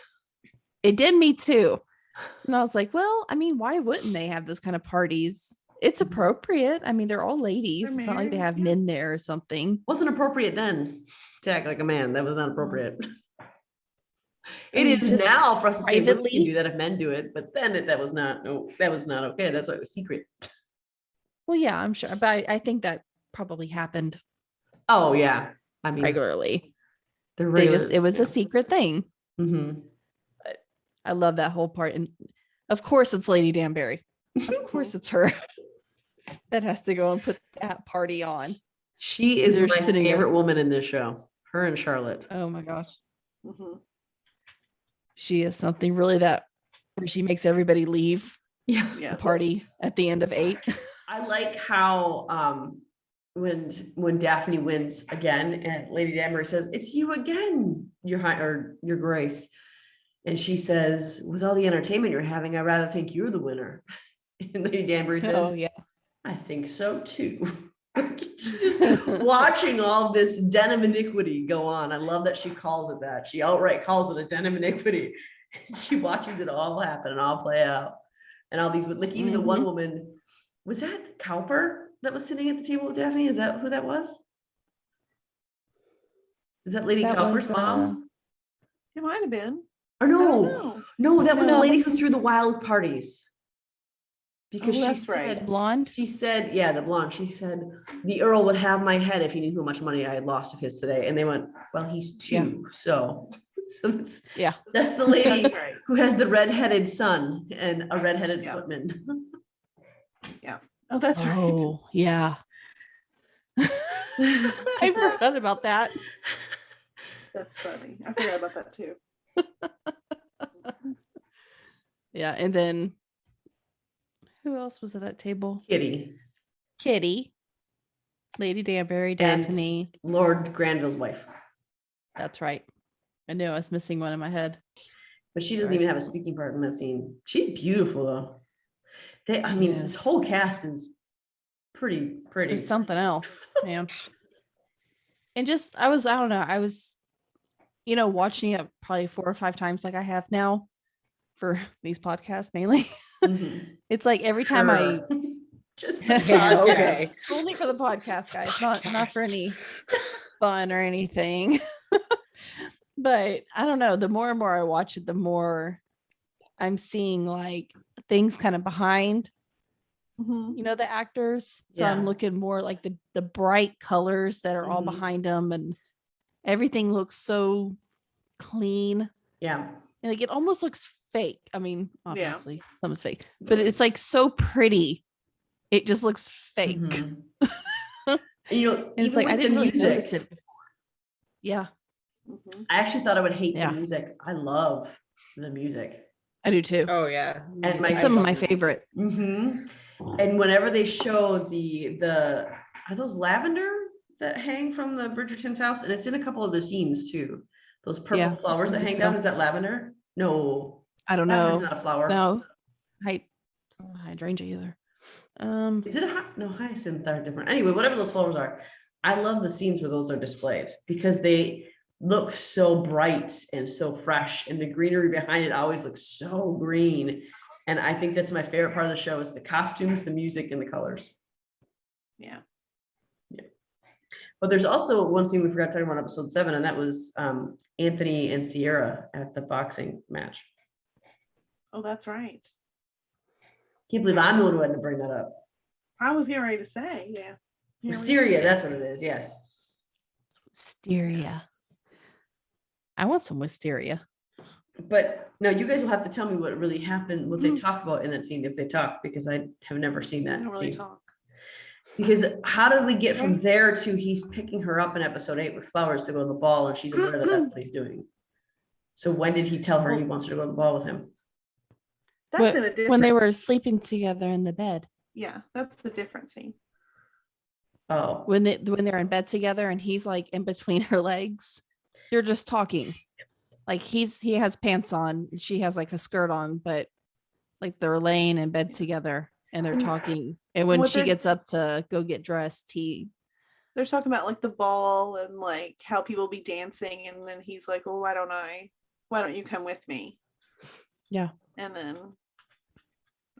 it did me too. And I was like, well, I mean, why wouldn't they have those kind of parties? It's appropriate. I mean, they're all ladies.
They're
It's not like they
married,
have
yeah.
men there or something.
Wasn't appropriate then to act like a man. That was not appropriate. It
mean,
is
just
now for us to say women can
privately.
do that if men do it, but then that was not okay. That's why it was secret.
Well, yeah, I'm sure, but I think that probably happened
Oh yeah, I mean
regularly.
the
It was a secret thing.
Mhm.
I love that whole part. And of course it's Lady Danbury. Of course it's her that has to go and put that party on.
She is
They're
my
sitting there.
favorite woman in this show. Her and Charlotte.
Oh my gosh.
Mhm.
She is something really that where she makes everybody leave
Yeah.
Yeah.
the party at the end of 8.
I like how when Daphne wins again and Lady Danbury says, "It's you again, your high or your grace." And she says, "With all the entertainment you're having, I'd rather think you're the winner." And Lady Danbury says,
Oh yeah.
"I think so too." Just watching all this den of iniquity go on. I love that she calls it that. She outright calls it a den of iniquity. She watches it all happen and all play out. And all these, like even the one woman, was that Cowper that was sitting at the table with Daphne? Is that who that was? Is that Lady
That
Cowper's
was,
mom?
It might have been.
Or
I don't
no,
know.
no, that was the
No.
lady who threw the wild parties. Because
Oh,
she
that's right.
said,
Blonde.
she said, yeah, the blonde, she said, the Earl would have my head if he knew how much money I had lost of his today. And they went, well, he's 2. So that's,
Yeah.
that's the lady
That's right.
who has the redheaded son and a redheaded
Yeah.
footman.
Oh, that's right.
Oh yeah. I forgot about that.
That's funny. I forgot about that too.
Yeah. And then who else was at that table?
Kitty,
Kitty, Lady Danbury, Daphne.
Lord Granville's wife.
That's right. I knew I was missing one in my head.
But she doesn't
Right.
even have a speaking part in that scene. She's beautiful though. I mean, this
Yes.
whole cast is pretty.
It's something else, man. And just I don't know, I was, watching it probably 4 or 5 times like I have now for these podcasts mainly.
Mhm.
It's like every time I
Sure. Just for the
Yeah,
podcast.
okay.
only for the podcast, guys, not for any fun or anything. But I don't know, the more and more I watch it, the more I'm seeing like things kind of behind,
Mhm.
the actors. So I'm
Yeah.
looking more like the bright colors that are all
Mhm.
behind them, and everything looks so clean.
Yeah.
And like it almost looks fake. I mean, obviously some is fake, but it's like so pretty. It just looks fake.
Mm-hmm. And
it's like I didn't really notice it before. Yeah.
Mm-hmm.
I actually thought I would hate the music. I love the music.
I do too.
Oh yeah.
And
some of my favorite.
Mm-hmm. And whenever they show the are those lavender that hang from the Bridgerton's house? And it's in a couple of the scenes too. Those purple flowers that hang down. Is that lavender? No.
I don't know.
Lavender's not a flower.
No. Hydrangea either.
Is it hyacinth are different. Anyway, whatever those flowers are, I love the scenes where those are displayed because they look so bright and so fresh, and the greenery behind it always looks so green. And I think that's my favorite part of the show is the costumes, the music, and the colors.
Yeah.
But there's also one scene we forgot to talk about episode 7, and that was Anthony and Sierra at the boxing match.
Oh, that's right.
Can't believe I'm the one who had to bring that up.
I was getting ready to say, yeah.
Wisteria, that's what it is, yes.
Wisteria. I want some wisteria.
But no, you guys will have to tell me what really happened, what they talk about in that scene, if they talk, because I have never seen that.
I don't really talk.
Because how did we get from there to he's picking her up in episode 8 with flowers to go to the ball, and she's aware that that's what he's doing? So when did he tell her he wants her to go to the ball with him?
That's in a different.
When they were sleeping together in the bed.
Yeah, that's a different scene.
Oh,
When they're in bed together and he's like in between her legs, they're just talking. Like he has pants on, she has like a skirt on, but like they're laying in bed together and they're talking. And when she gets up to go get dressed,
they're talking about like the ball and like how people be dancing, and then he's like, well, why don't you come with me?
Yeah.
And then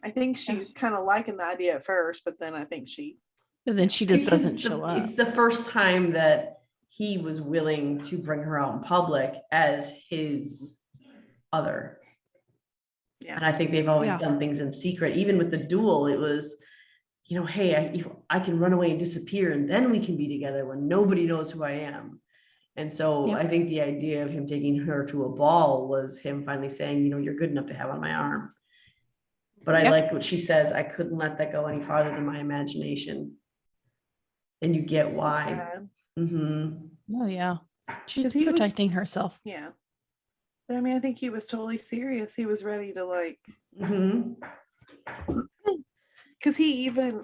I think she's kind of liking the idea at first, but then I think she
just doesn't show up.
It's the first time that he was willing to bring her out in public as his other.
Yeah.
And I think they've always done things in secret. Even with the duel, it was, hey, I can run away and disappear, and then we can be together when nobody knows who I am. And so I think the idea of him taking her to a ball was him finally saying, you're good enough to have on my arm. But I like what she says, I couldn't let that go any farther than my imagination. And you get why.
Oh yeah. She's protecting herself.
Yeah. But I mean, I think he was totally serious. He was ready to like, because he even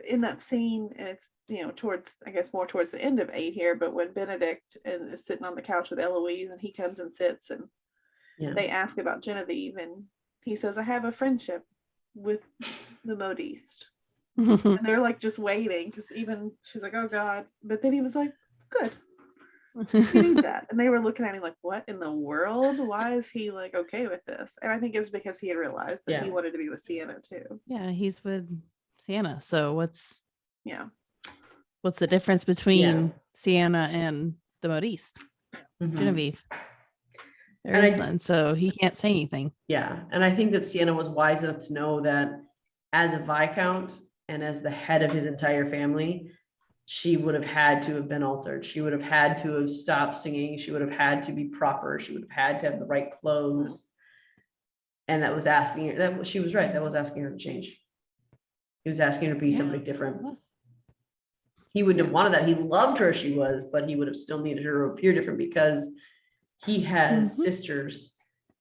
in that scene, and it's more towards the end of 8 here, but when Benedict is sitting on the couch with Eloise and he comes and sits and they ask about Genevieve, and he says, I have a friendship with the modiste. And they're like just waiting, because even she's like, oh God, but then he was like, good, you need that. And they were looking at him like, what in the world, why is he like okay with this? And I think it's because he had realized that he wanted to be with Sienna too.
Yeah, he's with Sienna, so what's the difference between Sienna and the modiste? Genevieve. There is none, so he can't say anything.
Yeah, and I think that Sienna was wise enough to know that as a Viscount and as the head of his entire family, she would have had to have been altered. She would have had to have stopped singing. She would have had to be proper. She would have had to have the right clothes. And that was asking her, that she was right. That was asking her to change. He was asking her to be somebody different. He wouldn't have wanted that. He loved her as she was, but he would have still needed her to appear different because he has sisters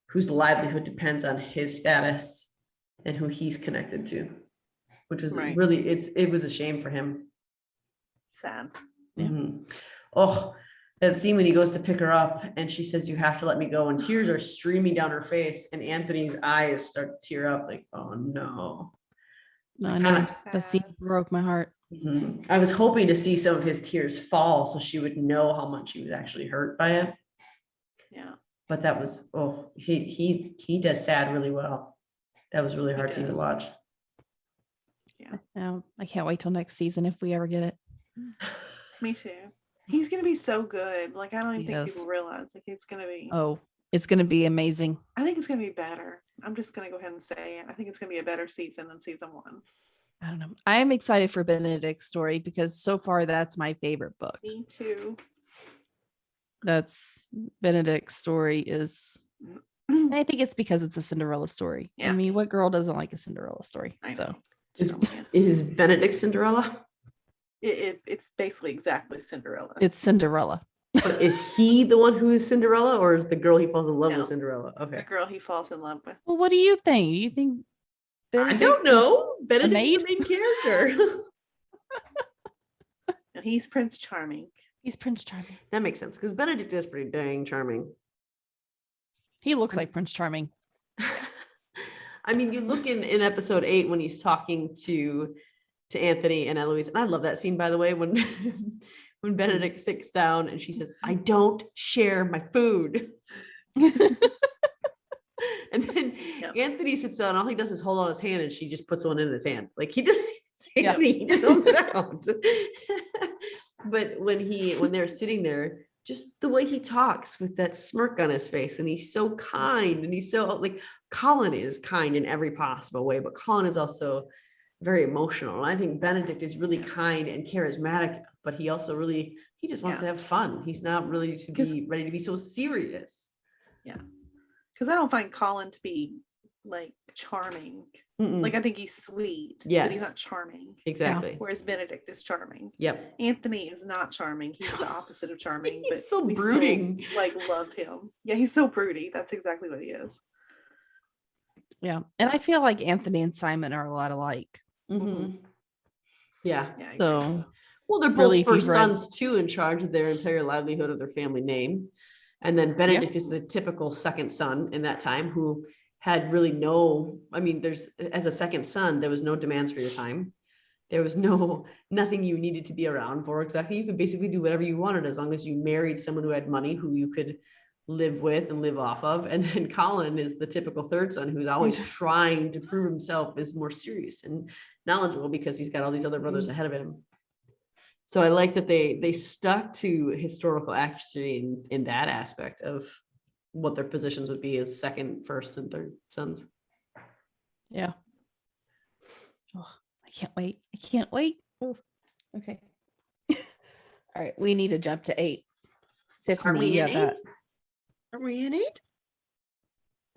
whose livelihood depends on his status and who he's connected to, which was really, it was a shame for him.
Sad.
Oh, that scene when he goes to pick her up and she says, you have to let me go, and tears are streaming down her face, and Anthony's eyes start to tear up like, oh no.
I know, that scene broke my heart.
I was hoping to see some of his tears fall so she would know how much he was actually hurt by it.
Yeah.
But that was, he does sad really well. That was really hard scene to watch.
Yeah.
I can't wait till next season if we ever get it.
Me too. He's gonna be so good. Like, I don't even think people realize, like, it's gonna be.
Oh, it's gonna be amazing.
I think it's gonna be better. I'm just gonna go ahead and say it. I think it's gonna be a better season than season 1.
I don't know. I'm excited for Benedict's story because so far that's my favorite book.
Me too.
That's Benedict's story is And I think it's because it's a Cinderella story.
Yeah.
I mean, what girl doesn't like a Cinderella story?
I
So
know.
Is Benedict Cinderella?
It's basically exactly Cinderella.
it's Cinderella.
But is he the one who is Cinderella, or is the girl he falls in love
No.
with Cinderella?
The
Okay.
girl he falls in love with.
Well, what do you think? You think
I don't know. Benedict's
maid?
the main character.
No, he's Prince Charming.
He's Prince Charming.
That makes sense because Benedict is pretty dang charming.
He looks like Prince Charming.
I mean, you look in episode 8 when he's talking to Anthony and Eloise, and I love that scene, by the way, when when Benedict sits down and she says, "I don't share my food." And then Anthony sits down, and all he does is hold on his hand, and she just puts one in his hand. Like he doesn't say anything, he just holds it out. But when they're sitting there, just the way he talks with that smirk on his face, and he's so kind, and he's so like Colin is kind in every possible way, but Colin is also very emotional. And I think Benedict is really kind and charismatic, but he also he just wants to have fun. He's not really ready to be so serious.
Yeah. Because I don't find Colin to be like charming. Like I think he's sweet.
Yes.
But he's not charming.
Exactly.
Whereas Benedict is charming.
Yep.
Anthony is not charming. He's the opposite of charming.
He's
but
so
we
brooding.
Still, like love him. Yeah, he's so broody. That's exactly what he is.
Yeah. And I feel like Anthony and Simon are a lot alike.
Mm-hmm. Yeah.
So
well, they're both
really,
first sons too, in charge of their entire livelihood of their family name. And then Benedict is the typical second son in that time who had really as a second son, there was no demands for your time. There was nothing you needed to be around for exactly. You could basically do whatever you wanted as long as you married someone who had money who you could live with and live off of. And then Colin is the typical third son who's always trying to prove himself as more serious and knowledgeable because he's got all these other brothers ahead of him. So I like that they stuck to historical accuracy in that aspect of what their positions would be as second, first, and third sons.
Yeah. Oh, I can't wait. I can't wait. Oh, okay. All right. We need to jump to 8. Tiffany,
Are we in 8?
Are we in 8?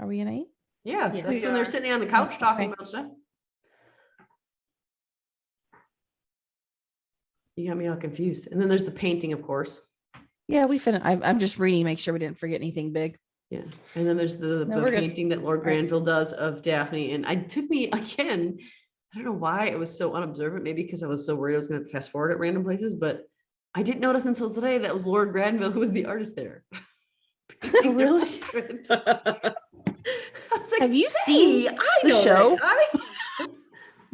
Are we in 8?
Yeah, that's when they're sitting on the couch talking about stuff. You got me all confused. And then there's the painting, of course.
Yeah, we finished. I'm just reading, make sure we didn't forget anything big.
Yeah. And then there's the painting that Lord Granville does of Daphne. And it took me again, I don't know why it was so unobservant, maybe because I was so worried I was going to fast forward at random places, but I didn't notice until today that was Lord Granville who was the artist there.
Oh, really?
I was like,
have you seen the show?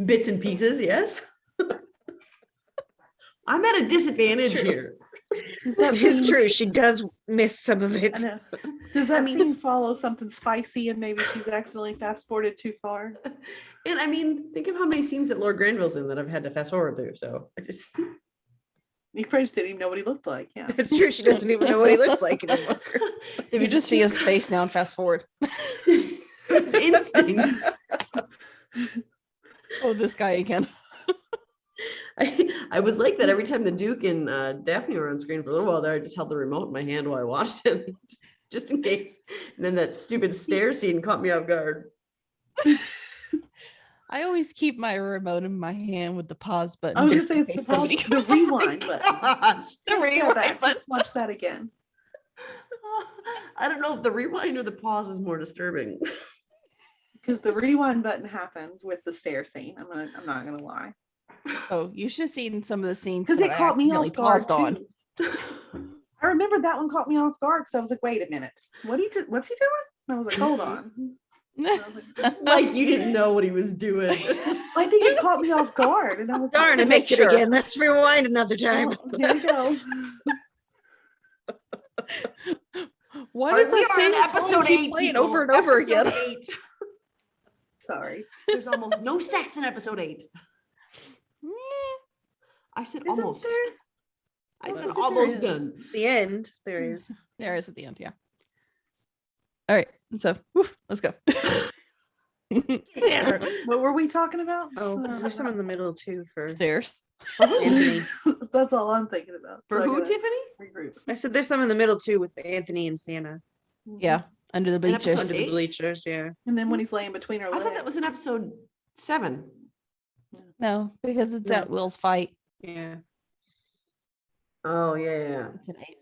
Bits and pieces, yes. I'm at a disadvantage here.
It's true. She does miss some of it.
I know. Does that scene follow something spicy and maybe she's accidentally fast forwarded too far?
And I mean, think of how many scenes that Lord Granville's in that I've had to fast forward through. So I just
You probably just didn't even know what he looked like. Yeah.
It's true. She doesn't even know what he looks like anymore.
You just see his face now and fast forward.
It's instinct.
Oh, this guy again.
I was like that every time the Duke and Daphne were on screen for a little while there. I just held the remote in my hand while I watched it, just in case. And then that stupid stair scene caught me off guard.
I always keep my remote in my hand with the pause button.
I was gonna say it's the pause, the rewind button.
Gosh.
The rewind button.
Let's watch that again.
I don't know if the rewind or the pause is more disturbing.
Because the rewind button happened with the stair scene. I'm not gonna lie.
Oh, you should have seen some of the scenes
Because it caught me off guard
paused
too. I remember that one caught me off guard because I was like, wait a minute. What's he doing? And I was like, hold on.
Like you didn't know what he was doing.
I think it caught me off guard. And I was
Darn,
like,
I missed it again. Let's rewind another time.
oh, here we go.
What is that same
episode 8
playing over and over again?
8.
Sorry.
There's almost no sex in episode 8. I said
Isn't
almost.
there?
I said
Well,
almost
there is.
done.
The end, there is.
There is at the end, yeah. All right, so let's go.
There.
What were we talking about?
Oh, there's some in the middle too for
Stairs.
Anthony.
That's all I'm thinking about.
For
So I
who,
gotta
Tiffany?
regroup.
I said there's some in the middle too with Anthony and Santa.
Yeah, Under the
An episode
bleachers.
Under the
Eight?
bleachers, yeah.
And then when he's laying between her
I
legs.
thought that was in episode 7.
No, because it's
No.
at Will's fight.
Yeah.
Oh yeah.
It's an 8.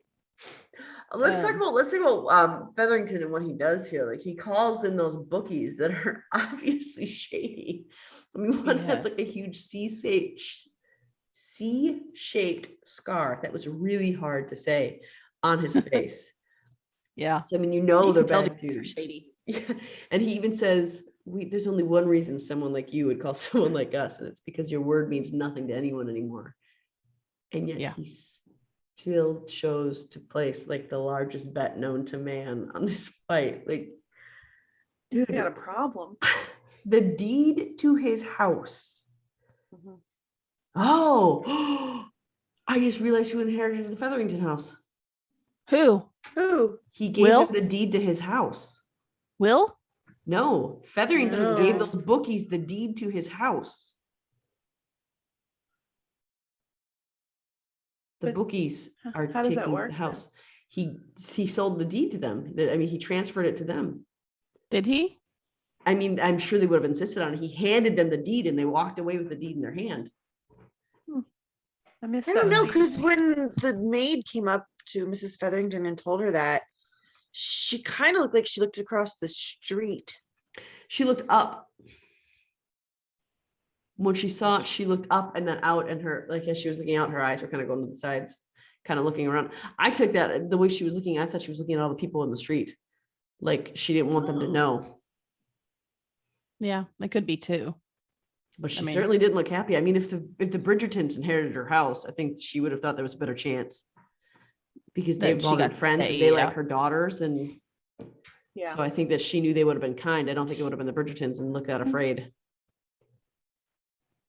Let's talk about Featherington and what he does here. Like he calls in those bookies that are obviously shady. I mean, one has like a huge C-shaped scar that was really hard to say on his face.
Yeah.
So I mean, you
You
they're
can tell
bad
these are
dudes.
shady.
Yeah. And he even says, there's only one reason someone like you would call someone like us, and it's because your word means nothing to anyone anymore. And yet he still chose to place like the largest bet known to man on this fight. Like, dude,
He had a problem.
the deed to his house.
Mhm.
Oh, I just realized who inherited the Featherington house.
Who?
Who?
He gave
Will?
him the deed to his house.
Will?
No, Featherington
No.
gave those bookies the deed to his house. The
But
bookies are
how does that
taking
work
the
then?
house. He sold the deed to them. I mean, he transferred it to them.
Did he?
I mean, I'm sure they would have insisted on it. He handed them the deed and they walked away with the deed in their hand.
I missed
I
that.
don't know,
scene.
because when the maid came up to Mrs. Featherington and told her that, she kind of looked like she looked across the street.
She looked up. When she saw it, she looked up and then out, and her, like as she was looking out, her eyes were kind of going to the sides, kind of looking around. I took that the way she was looking. I thought she was looking at all the people in the street. Like she didn't want them to know.
Yeah, it could be too.
But she
I mean-
certainly didn't look happy. I mean, if the Bridgertons inherited her house, I think she would have thought there was a better chance. Because
That
they've
she
all
got
been
to
friends
stay,
and they
yeah.
like her daughters. And
Yeah.
so I think that she knew they would have been kind. I don't think it would have been the Bridgertons and looked that afraid.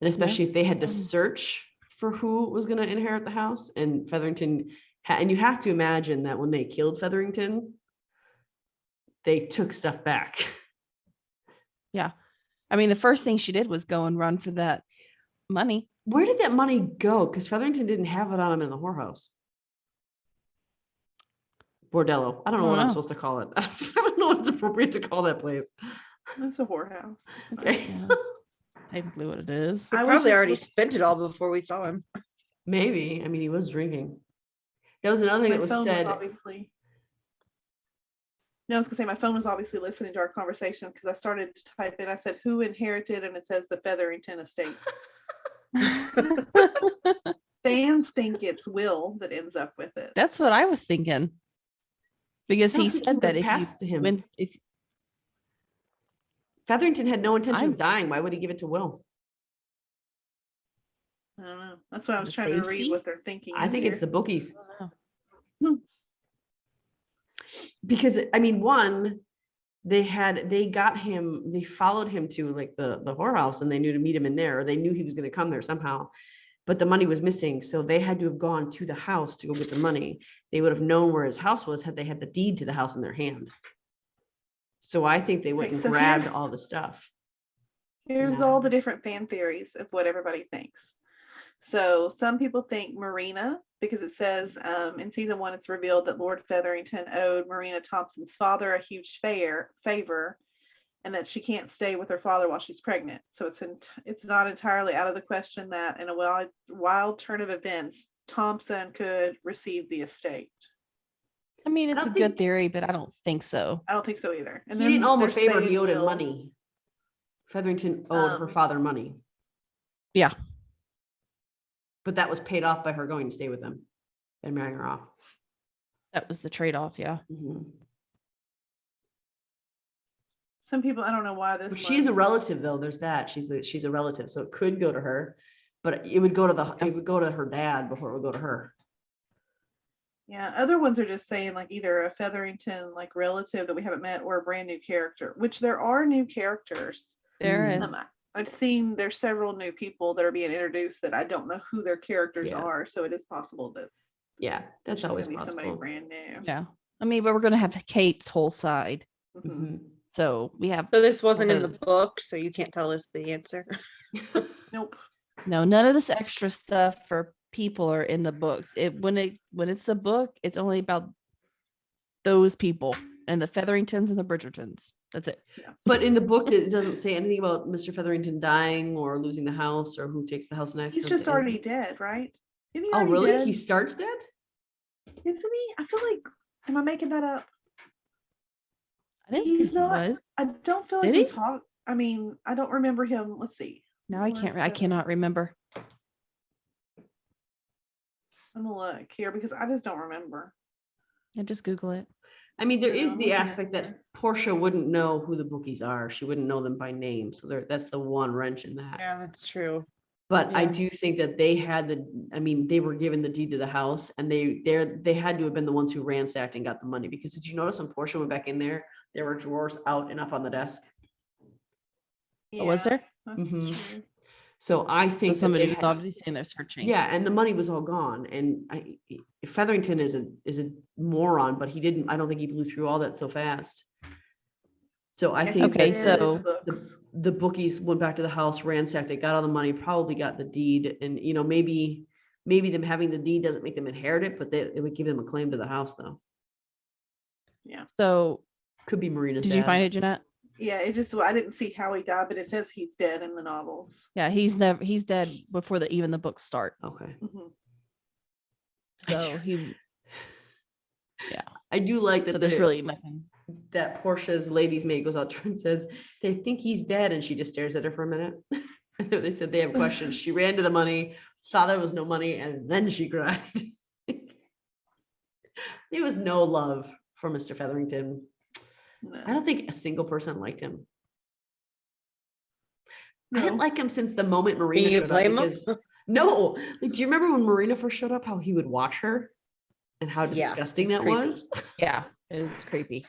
And especially if they had to search for who was going to inherit the house, and Featherington and you have to imagine that when they killed Featherington, they took stuff back.
Yeah. I mean, the first thing she did was go and run for that money.
Where did that money go? Because Featherington didn't have it on him in the whorehouse. Bordello. I don't know what I'm
know.
supposed to call it. I don't know what's appropriate to call that place.
That's a whorehouse. It's
Okay.
fine.
Yeah. Technically what it is.
He
I was
probably
just
already
look-
spent it all before we saw him.
Maybe. I mean, he was drinking. That was another thing
My
that was
phone
said.
was obviously. No, I was gonna say my phone was obviously listening to our conversation because I started to type in. I said, "Who inherited?" and it says the Featherington estate. Fans think it's Will that ends up with it.
That's what I was thinking. Because
No,
he
I think
said that if you
passed to him.
when if
Featherington had no intention
I'm-
of dying. Why would he give it to Will?
I don't know. That's what I was
The
trying to read
safety?
what they're thinking.
I
is
think it's
here.
the bookies.
I don't know.
Because I mean, one, they followed him to like the whorehouse, and they knew to meet him in there, or they knew he was going to come there somehow, but the money was missing. So they had to have gone to the house to go get the money. They would have known where his house was had they had the deed to the house in their hand. So I think they went
Okay,
and
so
grabbed
here's-
all the stuff.
Here's
Yeah.
all the different fan theories of what everybody thinks. So some people think Marina, because it says in season 1, it's revealed that Lord Featherington owed Marina Thompson's father a huge favor, and that she can't stay with her father while she's pregnant. So it's not entirely out of the question that in a wild turn of events, Thompson could receive the estate.
I mean, it's a
don't
good
think-
theory, but I don't think so.
I don't think so either. And
He didn't owe him a
they're
favor.
saying
He owed him
Will-
money. Featherington owed her
Um,
father money.
Yeah.
But that was paid off by her going to stay with him and marrying her off.
That was the trade-off, yeah.
Mhm.
Some people, I don't know why this.
But she is a
one-
relative, though. There's that. She's a relative, so it could go to her, but it would go to her dad before it would go to her.
Yeah, other ones are just saying like either a Featherington like relative that we haven't met or a brand new character, which there are new characters.
There
Mm.
is.
I've seen there's several new people that are being introduced that I don't know who their characters
Yeah.
are, so it is possible that
Yeah,
it's
that's
just
always
gonna be somebody
possible.
brand new.
Yeah. I mean, but we're gonna have Kate's whole side.
Mhm.
Mhm.
So we have
So this wasn't in the
Okay.
book, so you can't tell us the answer.
Nope.
no, none of this extra stuff for people are in the books. When it's a book, it's only about those people and the Featheringtons and the Bridgertons. That's it.
But in the book, it doesn't say anything about Mr. Featherington dying or losing the house or who takes the house next.
He's
Doesn't
just
say
already
anything.
dead, right? Isn't he
Oh,
already
really?
dead?
He starts dead?
Isn't he? I feel like, am I making that up?
I didn't
He's
think
not.
he was.
I don't feel like
Did
we
he?
talk. I mean, I don't remember him. Let's see.
Now I can't. I cannot remember.
I'm gonna look here because I just don't remember.
I just Google it.
I mean, there
Yeah,
is
I'm
the
looking at
aspect
it.
that Portia wouldn't know who the bookies are. She wouldn't know them by name. So that's the one wrench in that.
Yeah, that's true.
But I
Yeah.
do think that they had they were given the deed to the house, and they had to have been the ones who ransacked and got the money. Because did you notice when Portia went back in there were drawers out and up on the desk?
Oh, was there?
That's
Mhm.
true.
So I
So
think that
somebody
they
was
had-
obviously in there searching.
yeah, and the money was all gone. And Featherington is a moron, but I don't think he blew through all that so fast. So I
Yeah,
think
he's
Okay,
dead
that
in
so-
the books.
the bookies went back to the house, ransacked it, got all the money, probably got the deed, and maybe them having the deed doesn't make them inherit it, but it would give them a claim to the house, though.
So
Could be Marina's.
did you find it,
dad's.
Jeanette?
Yeah, it just I didn't see how he died, but it says he's dead in the novels.
Yeah, he's dead before even the books start.
Okay.
Mhm.
So he.
I do like that.
So there's really nothing.
that Portia's lady's maid goes out to her and says, "They think he's dead," and she just stares at her for a minute. I know they said they have questions. She ran to the money, saw there was no money, and then she cried. There was no love for Mr. Featherington.
No.
I don't think a single person liked him. I
No.
didn't like him since the moment Marina
you
showed up.
blame him?
Because, no, like, do you remember when Marina first showed up, how he would watch her and how
Yeah,
disgusting
it's
that
creepy.
was?
Yeah, it was creepy.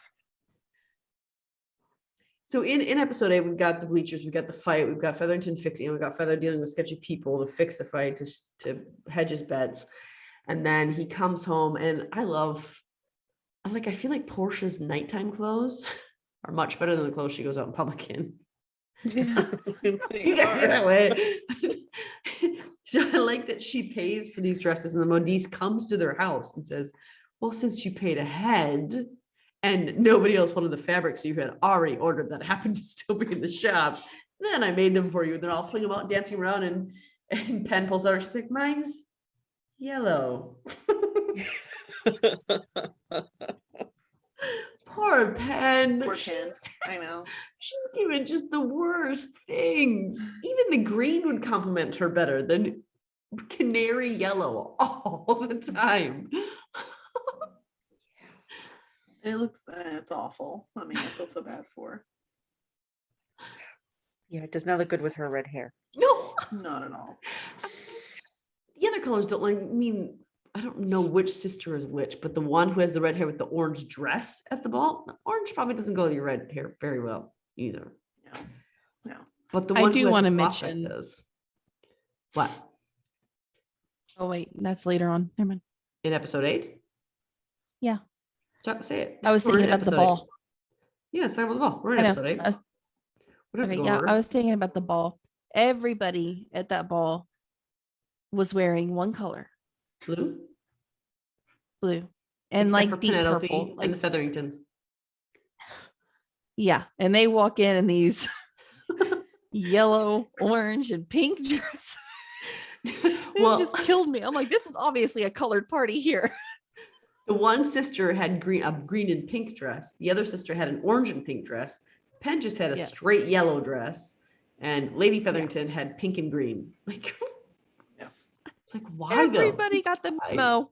So in episode 8, we've got the bleachers, we've got the fight, we've got Featherington fixing it, we've got Feather dealing with sketchy people to fix the fight, to hedge his bets. And then he comes home, and I feel like Portia's nighttime clothes are much better than the clothes she goes out in public in.
Yeah.
You got it that way. So I like that she pays for these dresses, and the modiste comes to their house and says, "Well, since you paid ahead and nobody else wanted the fabric, so you had already ordered that happened to still be in the shop, then I made them for you." And they're all pulling them out, dancing around, and Pen pulls out. She's like, "Mine's yellow." Poor Pen.
Poor Pen. I know.
She's given just the worst things. Even the green would compliment her better than canary yellow all the time.
It looks it's awful. I mean, I feel so bad for her.
Yeah, it does not look good with her red hair.
No,
Not at all.
the other colors don't like. I mean, I don't know which sister is which, but the one who has the red hair with the orange dress at the ball, orange probably doesn't go with your red hair very well either.
No. No.
But the
I
one
do
who has
wanna
the prospect
mention-
does. What?
Oh wait, that's later on. Never mind.
In episode 8?
Yeah.
Say it.
I was
We're
thinking
in
about the
episode 8.
ball.
Yeah, start with the ball. We're in
I know.
episode 8.
I was,
We don't have to
okay,
go
yeah,
over.
I was thinking about the ball. Everybody at that ball was wearing one color,
Blue?
blue, and
Except
like
for
deep
Penelope
purple. Like,
and the Featheringtons.
yeah, and they walk in these yellow, orange, and pink dresses.
Well,
It just killed me. I'm like, this is obviously a colored party here.
the one sister had a green and pink dress. The other sister had an orange and pink dress. Penn just had a
Yes.
straight yellow dress, and Lady Featherington had pink and green. Like,
Yeah.
like why though?
Everybody got the
Why?
memo.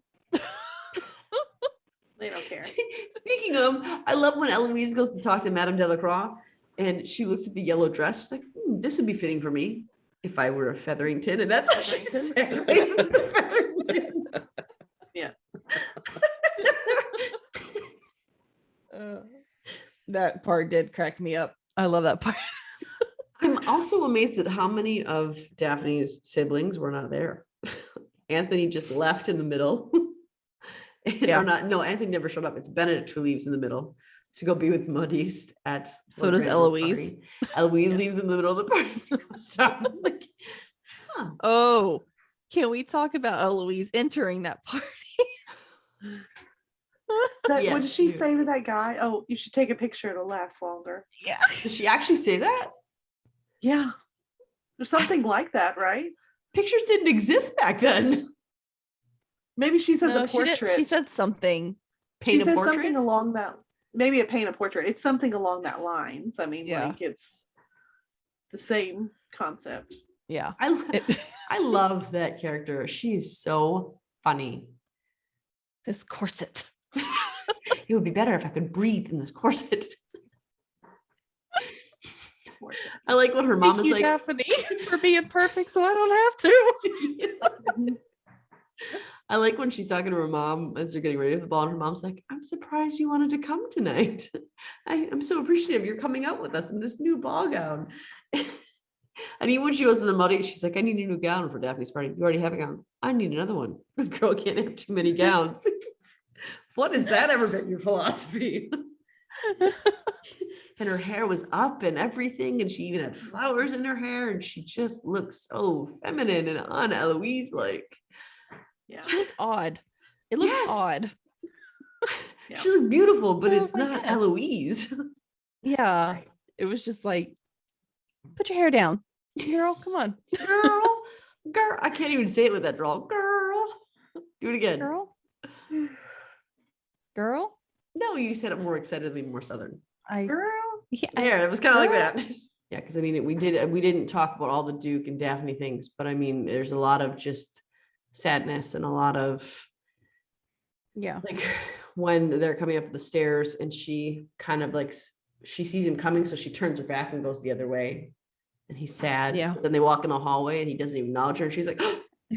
They don't care.
Speaking of, I love when Eloise goes to talk to Madame Delacroix, and she looks at the yellow dress. She's like, "This would be fitting for me if I were a Featherington." And that's how she
Featherington?
segues into the Featheringtons.
Yeah.
That part did crack me up. I love that part.
I'm also amazed at how many of Daphne's siblings were not there. Anthony just left in the middle.
Yeah.
Or not, no, Anthony never showed up. It's Benedict who leaves in the middle to go be with Modiste at
So
Lord
does
Granville's
Eloise.
party. Eloise leaves in the middle of the party. Stop. Like, huh.
Oh, can we talk about Eloise entering that party?
Yes,
what did she
you.
say to that guy? Oh, you should take a picture, it'll last longer.
Yeah.
Did she actually say that?
Yeah. There's something like that, right?
Pictures didn't exist back then.
Maybe she says
No,
a
she didn't.
portrait.
She said something.
Paint
She
a
says
portrait?
something along that, maybe a paint a portrait. It's something along that lines. I mean,
Yeah.
like it's the same concept.
Yeah.
I love that character. She is so funny.
This corset.
It would be better if I could breathe in this corset. I like when her mom
Thank
is
you,
like,
Daphne, for being perfect, so I don't have to.
I like when she's talking to her mom as they're getting ready for the ball, and her mom's like, I'm surprised you wanted to come tonight. I'm so appreciative you're coming out with us in this new ball gown. And even when she goes to the muddy, she's like, I need a new gown for Daphne's party. You already have a gown. I need another one. A girl can't have too many gowns. What has that ever been your philosophy? And her hair was up and everything, and she even had flowers in her hair, and she just looks so feminine and on Eloise like.
Yeah.
She looked odd. It looked
Yes.
odd.
Yeah.
She looked beautiful, but
I
it's
was like,
not
yeah.
Eloise.
Yeah.
Right.
It was just like, put your hair down, girl. Come on,
Girl, I can't even say it with that drawl. Girl, do it again.
girl.
No, you said it more excitedly, more southern.
Girl.
Yeah, it was kind of like that. Yeah, because I mean, we didn't talk about all the Duke and Daphne things, but I mean, there's a lot of just sadness and a lot of
Yeah.
like when they're coming up the stairs and she kind of like she sees him coming, so she turns her back and goes the other way, and he's sad.
Yeah.
But then they walk in the hallway and he doesn't even acknowledge her, and she's like,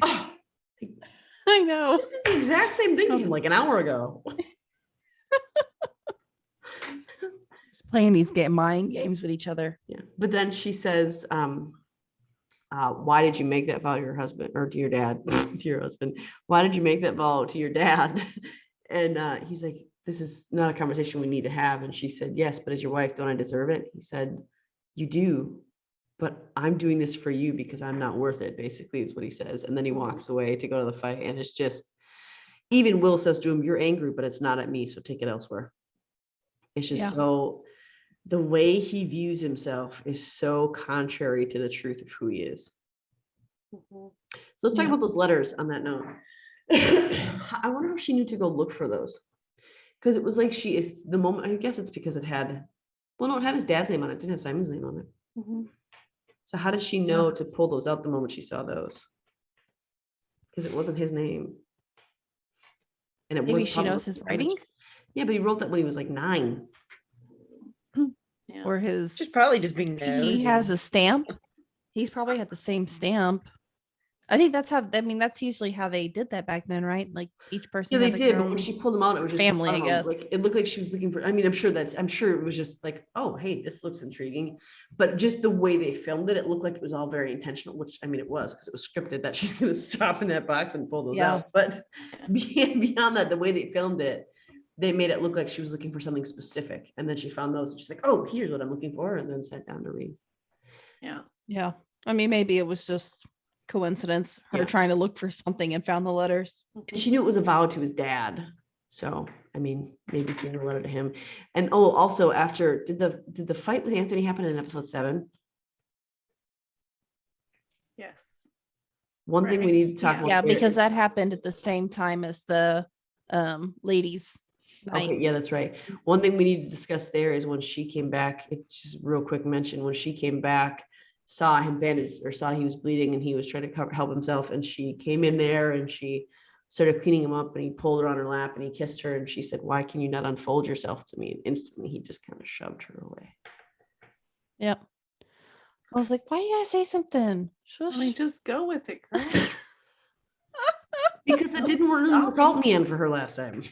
oh,
I know.
just did the exact same thing to him like an hour ago.
Playing these mind games with each other.
Yeah. But then she says, why did you make that vow to your husband or to your dad, to your husband? Why did you make that vow to your dad? And he's like, this is not a conversation we need to have. And she said, yes, but as your wife, don't I deserve it? He said, you do, but I'm doing this for you because I'm not worth it, basically is what he says. And then he walks away to go to the fight. And it's just, even Will says to him, you're angry, but it's not at me, so take it elsewhere. It's just so, the way he views himself is so contrary to the truth of who he is. So let's talk about those letters on that note. I wonder if she knew to go look for those. Because it was like she is the moment, I guess it's because it had, well, no, it had his dad's name on it. It didn't have Simon's name on it. So how did she know to pull those out the moment she saw those? Because it wasn't his name. And it
Maybe
was
she knows his writing.
Yeah, but he wrote that when he was like 9.
Yeah.
Or his.
She's probably just being nosy.
He has a stamp. He's probably had the same stamp. I think that's how. I mean, that's usually how they did that back then, right? Like each person.
Yeah, they
had
did.
their
But
own
when she pulled them out, it was just
family,
in front
I
of them.
guess.
Like it looked like she was looking for. I mean, I'm sure it was just like, oh, hey, this looks intriguing. But just the way they filmed it, it looked like it was all very intentional. Which I mean, it was because it was scripted that she's going to stop in that box and pull those out. But beyond that, the way they filmed it, they made it look like she was looking for something specific. And then she found those, and she's like, oh, here's what I'm looking for, and then sat down to read.
Yeah. I mean, maybe it was just coincidence, her trying to look for something and found the letters.
And she knew it was a vow to his dad. So, I mean, maybe sending a letter to him. And also after, did the fight with Anthony happen in episode 7?
Yes.
One thing we need to talk about.
Yeah,
there
because
is-
that happened at the same time as the ladies' night.
Okay, yeah, that's right. One thing we need to discuss there is when she came back, it's just real quick mention, when she came back, saw him bandaged or saw he was bleeding and he was trying to help himself, and she came in there and she started cleaning him up, and he pulled her on her lap and he kissed her, and she said, why can you not unfold yourself to me? And instantly he just kind of shoved her away.
Yep. I was like, why you gotta say something?
I mean, just go with it, girl.
Because it didn't really work out in the end for her last time.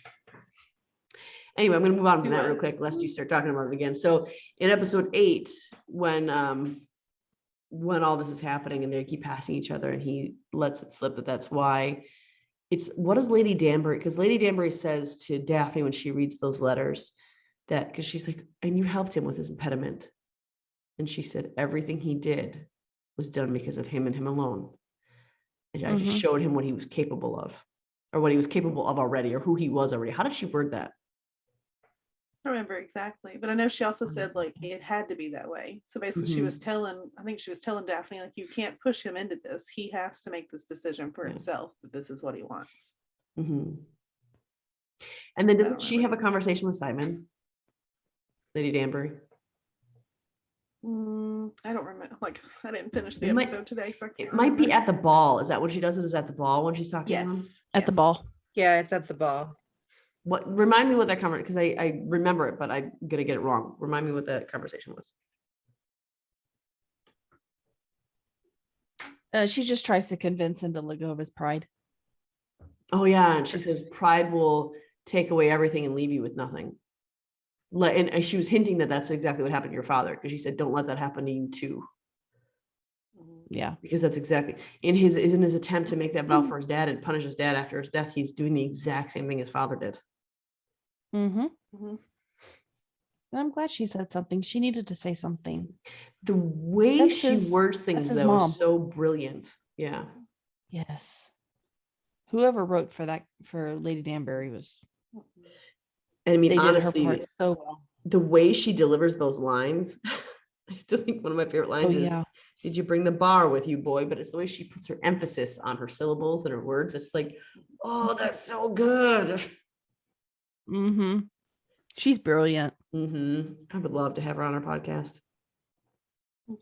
Anyway, I'm going to move on from that real quick, lest you start talking about it again. So in episode 8, when all this is happening and they keep passing each other and he lets it slip that's why, it's, what does Lady Danbury, because Lady Danbury says to Daphne when she reads those letters that, because she's like, and you helped him with his impediment. And she said, everything he did was done because of him and him alone. And I just showed him what he was capable of, or what he was capable of already, or who he was already. How did she word that?
I remember exactly, but I know she also said like it had to be that way. So basically, she was telling, I think she was telling Daphne, like, you can't push him into this. He has to make this decision for himself that this is what he wants.
And then doesn't she have a conversation with Simon, Lady Danbury?
I don't remember. Like, I didn't finish the episode today, so I can't.
It might be at the ball. Is that when she does it? Is at the ball when she's talking to him?
Yes,
At the ball.
Yeah, it's at the ball.
What remind me what that conversation, because I remember it, but I'm gonna get it wrong. Remind me what that conversation was.
She just tries to convince him to let go of his pride.
Oh yeah, and she says pride will take away everything and leave you with nothing. And she was hinting that that's exactly what happened to your father, because she said, "Don't let that happen to you too."
Yeah,
because that's exactly in his attempt to make that vow for his dad and punish his dad after his death. He's doing the exact same thing his father did.
And I'm glad she said something. She needed to say something.
The way she words things though is so brilliant. Yeah.
Yes. Whoever wrote for Lady Danbury was.
And I mean,
they
honestly,
did her part so well.
The way she delivers those lines, I still think one of my favorite lines is, "Did you bring the bar with you, boy?" But it's the way she puts her emphasis on her syllables and her words. It's like, oh, that's so good.
She's brilliant.
I would love to have her on our podcast.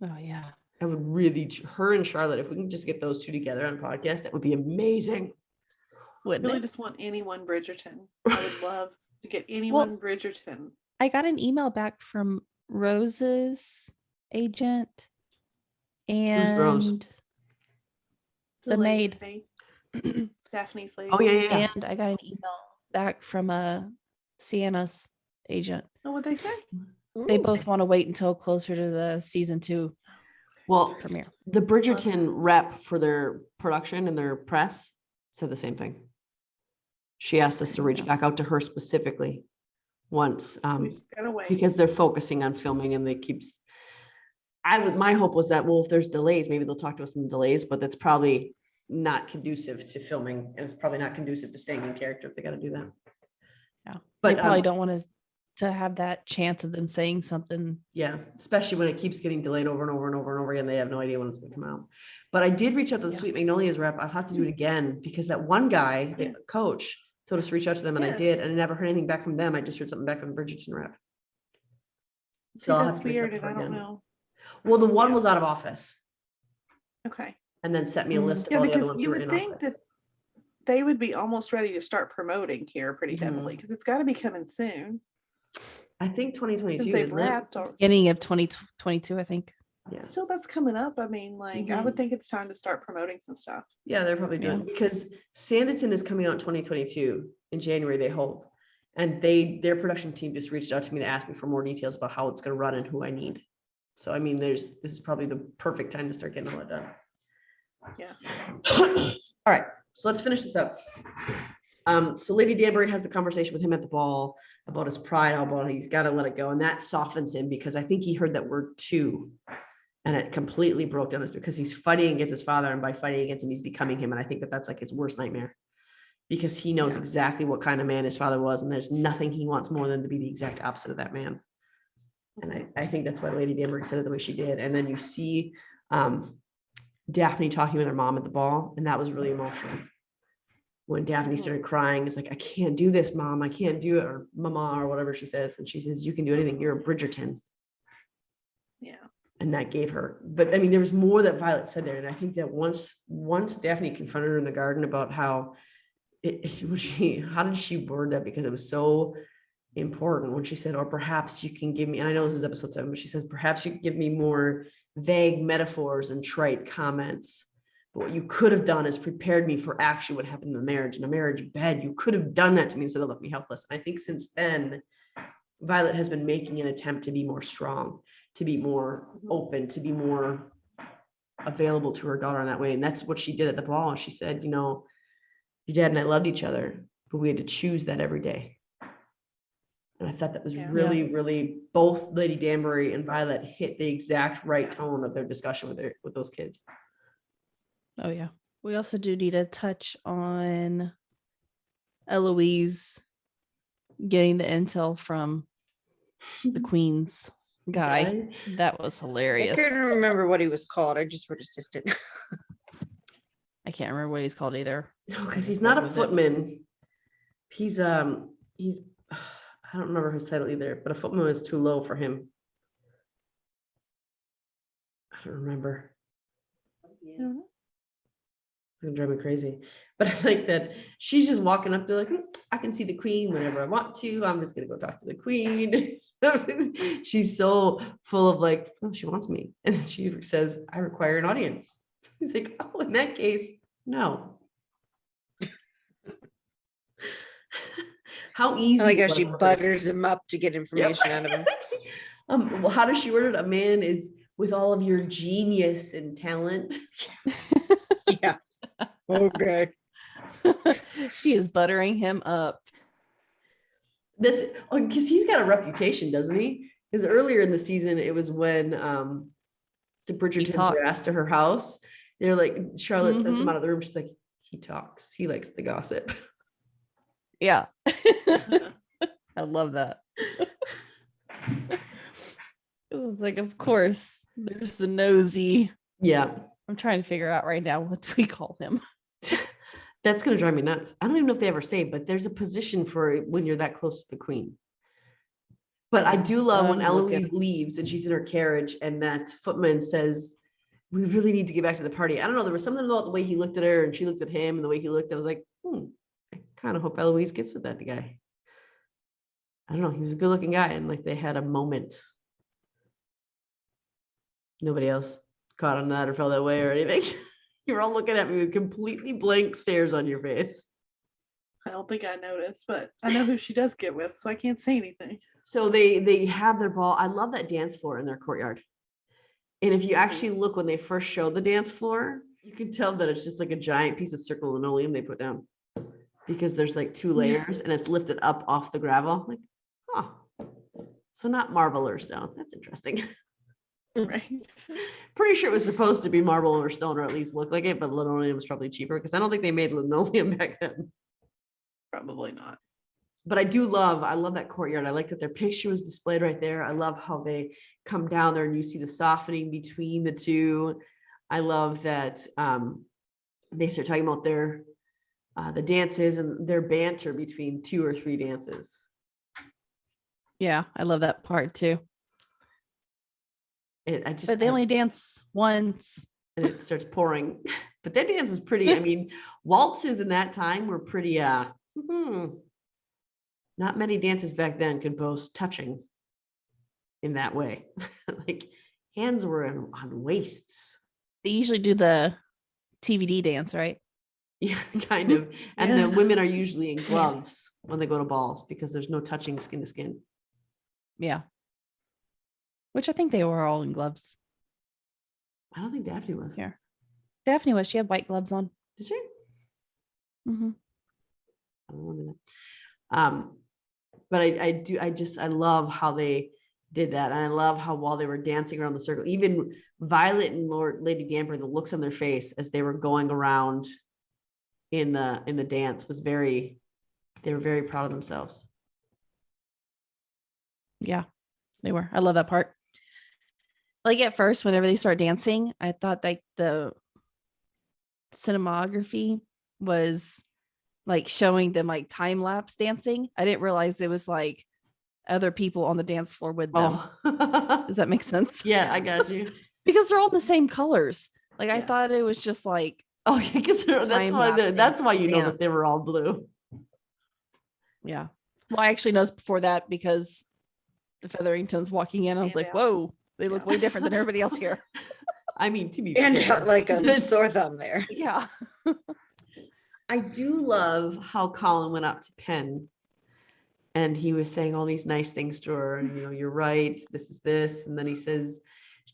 Oh yeah.
I would really, her and Charlotte, if we can just get those two together on a podcast, that would be amazing.
Wouldn't really just want anyone Bridgerton. I would love to get anyone Bridgerton.
I got an email back from Rose's agent and
Rose?
the maid.
Daphne's lady.
Oh yeah.
And I got an email back from Sienna's agent.
Oh, what'd they say?
They both want to wait until closer to the season 2 premiere.
The Bridgerton rep for their production and their press said the same thing. She asked us to reach back out to her specifically once, because they're focusing on filming and they keep. My hope was that, well, if there's delays, maybe they'll talk to us in the delays, but that's probably not conducive to filming, and it's probably not conducive to staying in character if they got to do that.
Yeah,
but
they probably don't want to have that chance of them saying something.
Yeah, especially when it keeps getting delayed over and over and over and over again. They have no idea when it's going to come out. But I did reach out to the Sweet Magnolias rep. I'll have to do it again, because that one guy, the coach, told us to reach out to them, and I did, and I never heard anything back from them. I just heard something back from the Bridgerton rep.
So that's weird, and I don't know.
Well, the one was out of office.
Okay.
And then sent me a list of all the other ones who were in office. You would think that
they would be almost ready to start promoting here pretty heavily, because it's got to be coming soon.
I think 2022.
Since they've wrapped.
Beginning of 2022, I think.
Yeah.
Still, that's coming up. I mean, like, I would think it's time to start promoting some stuff.
Yeah, they're probably doing because Sanditon is coming out in 2022 in January, they hope. And their production team just reached out to me to ask me for more details about how it's going to run and who I need. So, I mean, this is probably the perfect time to start getting all that done.
Yeah.
All right. So let's finish this up. So Lady Danbury has the conversation with him at the ball about his pride, about he's got to let it go. And that softens him, because I think he heard that word too. And it completely broke down. It's because he's fighting against his father, and by fighting against him, he's becoming him. And I think that that's like his worst nightmare, because he knows exactly what kind of man his father was. And there's nothing he wants more than to be the exact opposite of that man. And I think that's why Lady Danbury said it the way she did. And then you see Daphne talking with her mom at the ball. And that was really emotional. When Daphne started crying, it's like, "I can't do this, Mom. I can't do it," or Mama, or whatever she says. And she says, "You can do anything. You're a Bridgerton."
Yeah.
And that gave her, but I mean, there was more that Violet said there. And I think that once Daphne confronted her in the garden about how how did she word that? Because it was so important when she said, "Or perhaps you can give me," and I know this is episode 7, but she says, "Perhaps you can give me more vague metaphors and trite comments. But what you could have done is prepared me for actually what happened in the marriage, in a marriage bed. You could have done that to me instead of left me helpless." And I think since then, Violet has been making an attempt to be more strong, to be more open, to be more available to her daughter in that way. And that's what she did at the ball. She said, "You know, your dad and I loved each other, but we had to choose that every day." And I thought that was really, really, both Lady Danbury and Violet hit the exact right tone of their discussion with those kids.
Oh yeah. We also do need to touch on Eloise getting the intel from the Queen's guy. That was
I
hilarious.
couldn't remember what he was called. I just wrote assistant.
I can't remember what he's called either.
No, because he's not a footman. He's I don't remember his title either, but a footman is too low for him. I don't remember. It's gonna drive me crazy. But I like that she's just walking up there like, I can see the Queen whenever I want to. I'm just gonna go talk to the Queen. She's so full of like, oh, she wants me. And then she says, I require an audience. He's like, oh, in that case, no. How easy.
I like how she butters him up to get information out of him.
Well, how does she word it? A man is with all of your genius and talent.
Yeah. Okay.
She is buttering him up.
This because he's got a reputation, doesn't he? Because earlier in the season, it was when the Bridgertons were asked to her house. They're like, Charlotte sends him out of the room. She's like, he talks. He likes the gossip.
Yeah. I love that. It's like, of course, there's the nosy.
Yeah.
I'm trying to figure out right now what do we call him.
That's going to drive me nuts. I don't even know if they ever say, but there's a position for it when you're that close to the Queen. But I do love when Eloise leaves and she's in her carriage and that footman says, we really need to get back to the party. I don't know. There was something about the way he looked at her and she looked at him and the way he looked. I was like, I kind of hope Eloise gets with that guy. I don't know. He was a good looking guy and like they had a moment. Nobody else caught on that or felt that way or anything. You're all looking at me with completely blank stares on your face.
I don't think I noticed, but I know who she does get with, so I can't say anything.
So they have their ball. I love that dance floor in their courtyard. And if you actually look when they first show the dance floor, you can tell that it's just like a giant piece of circle linoleum they put down because there's like 2 layers and it's lifted up off the gravel. Like, oh, so not marble or stone. That's interesting.
Right.
Pretty sure it was supposed to be marble or stone, or at least look like it, but linoleum was probably cheaper because I don't think they made linoleum back then.
Probably not.
But I love that courtyard. I like that their picture was displayed right there. I love how they come down there and you see the softening between the two. I love that they start talking about their the dances and their banter between 2 or 3 dances.
Yeah, I love that part too. But they only dance once.
And it starts pouring. But that dance is pretty, I mean, waltzes in that time were pretty, not many dances back then could boast touching in that way. Like hands were on waists.
They usually do the TVD dance, right?
Yeah, kind of. And the women are usually in gloves when they go to balls because there's no touching skin to skin.
Yeah. Which I think they were all in gloves.
I don't think Daphne was.
Yeah. Daphne was. She had white gloves on.
Did she?
Mm-hmm.
I don't remember that. But I love how they did that. And I love how while they were dancing around the circle, even Violet and Lady Damper, the looks on their face as they were going around in the dance was they were very proud of themselves.
Yeah, they were. I love that part. Like at first, whenever they start dancing, I thought like the cinematography was like showing them like time lapse dancing. I didn't realize it was like other people on the dance floor with them.
Oh.
Does that make sense?
Yeah, I got you.
Because they're all the same colors. Like I thought it was just like,
oh, because that's why you noticed they were all blue.
Yeah. Well, I actually noticed before that because the Featheringtons walking in, I was like, whoa, they look way different than everybody else here.
I mean, to be
And
fair,
like a sore thumb there.
Yeah.
I do love how Colin went up to Penn and he was saying all these nice things to her. And, you're right. This is this. And then he says,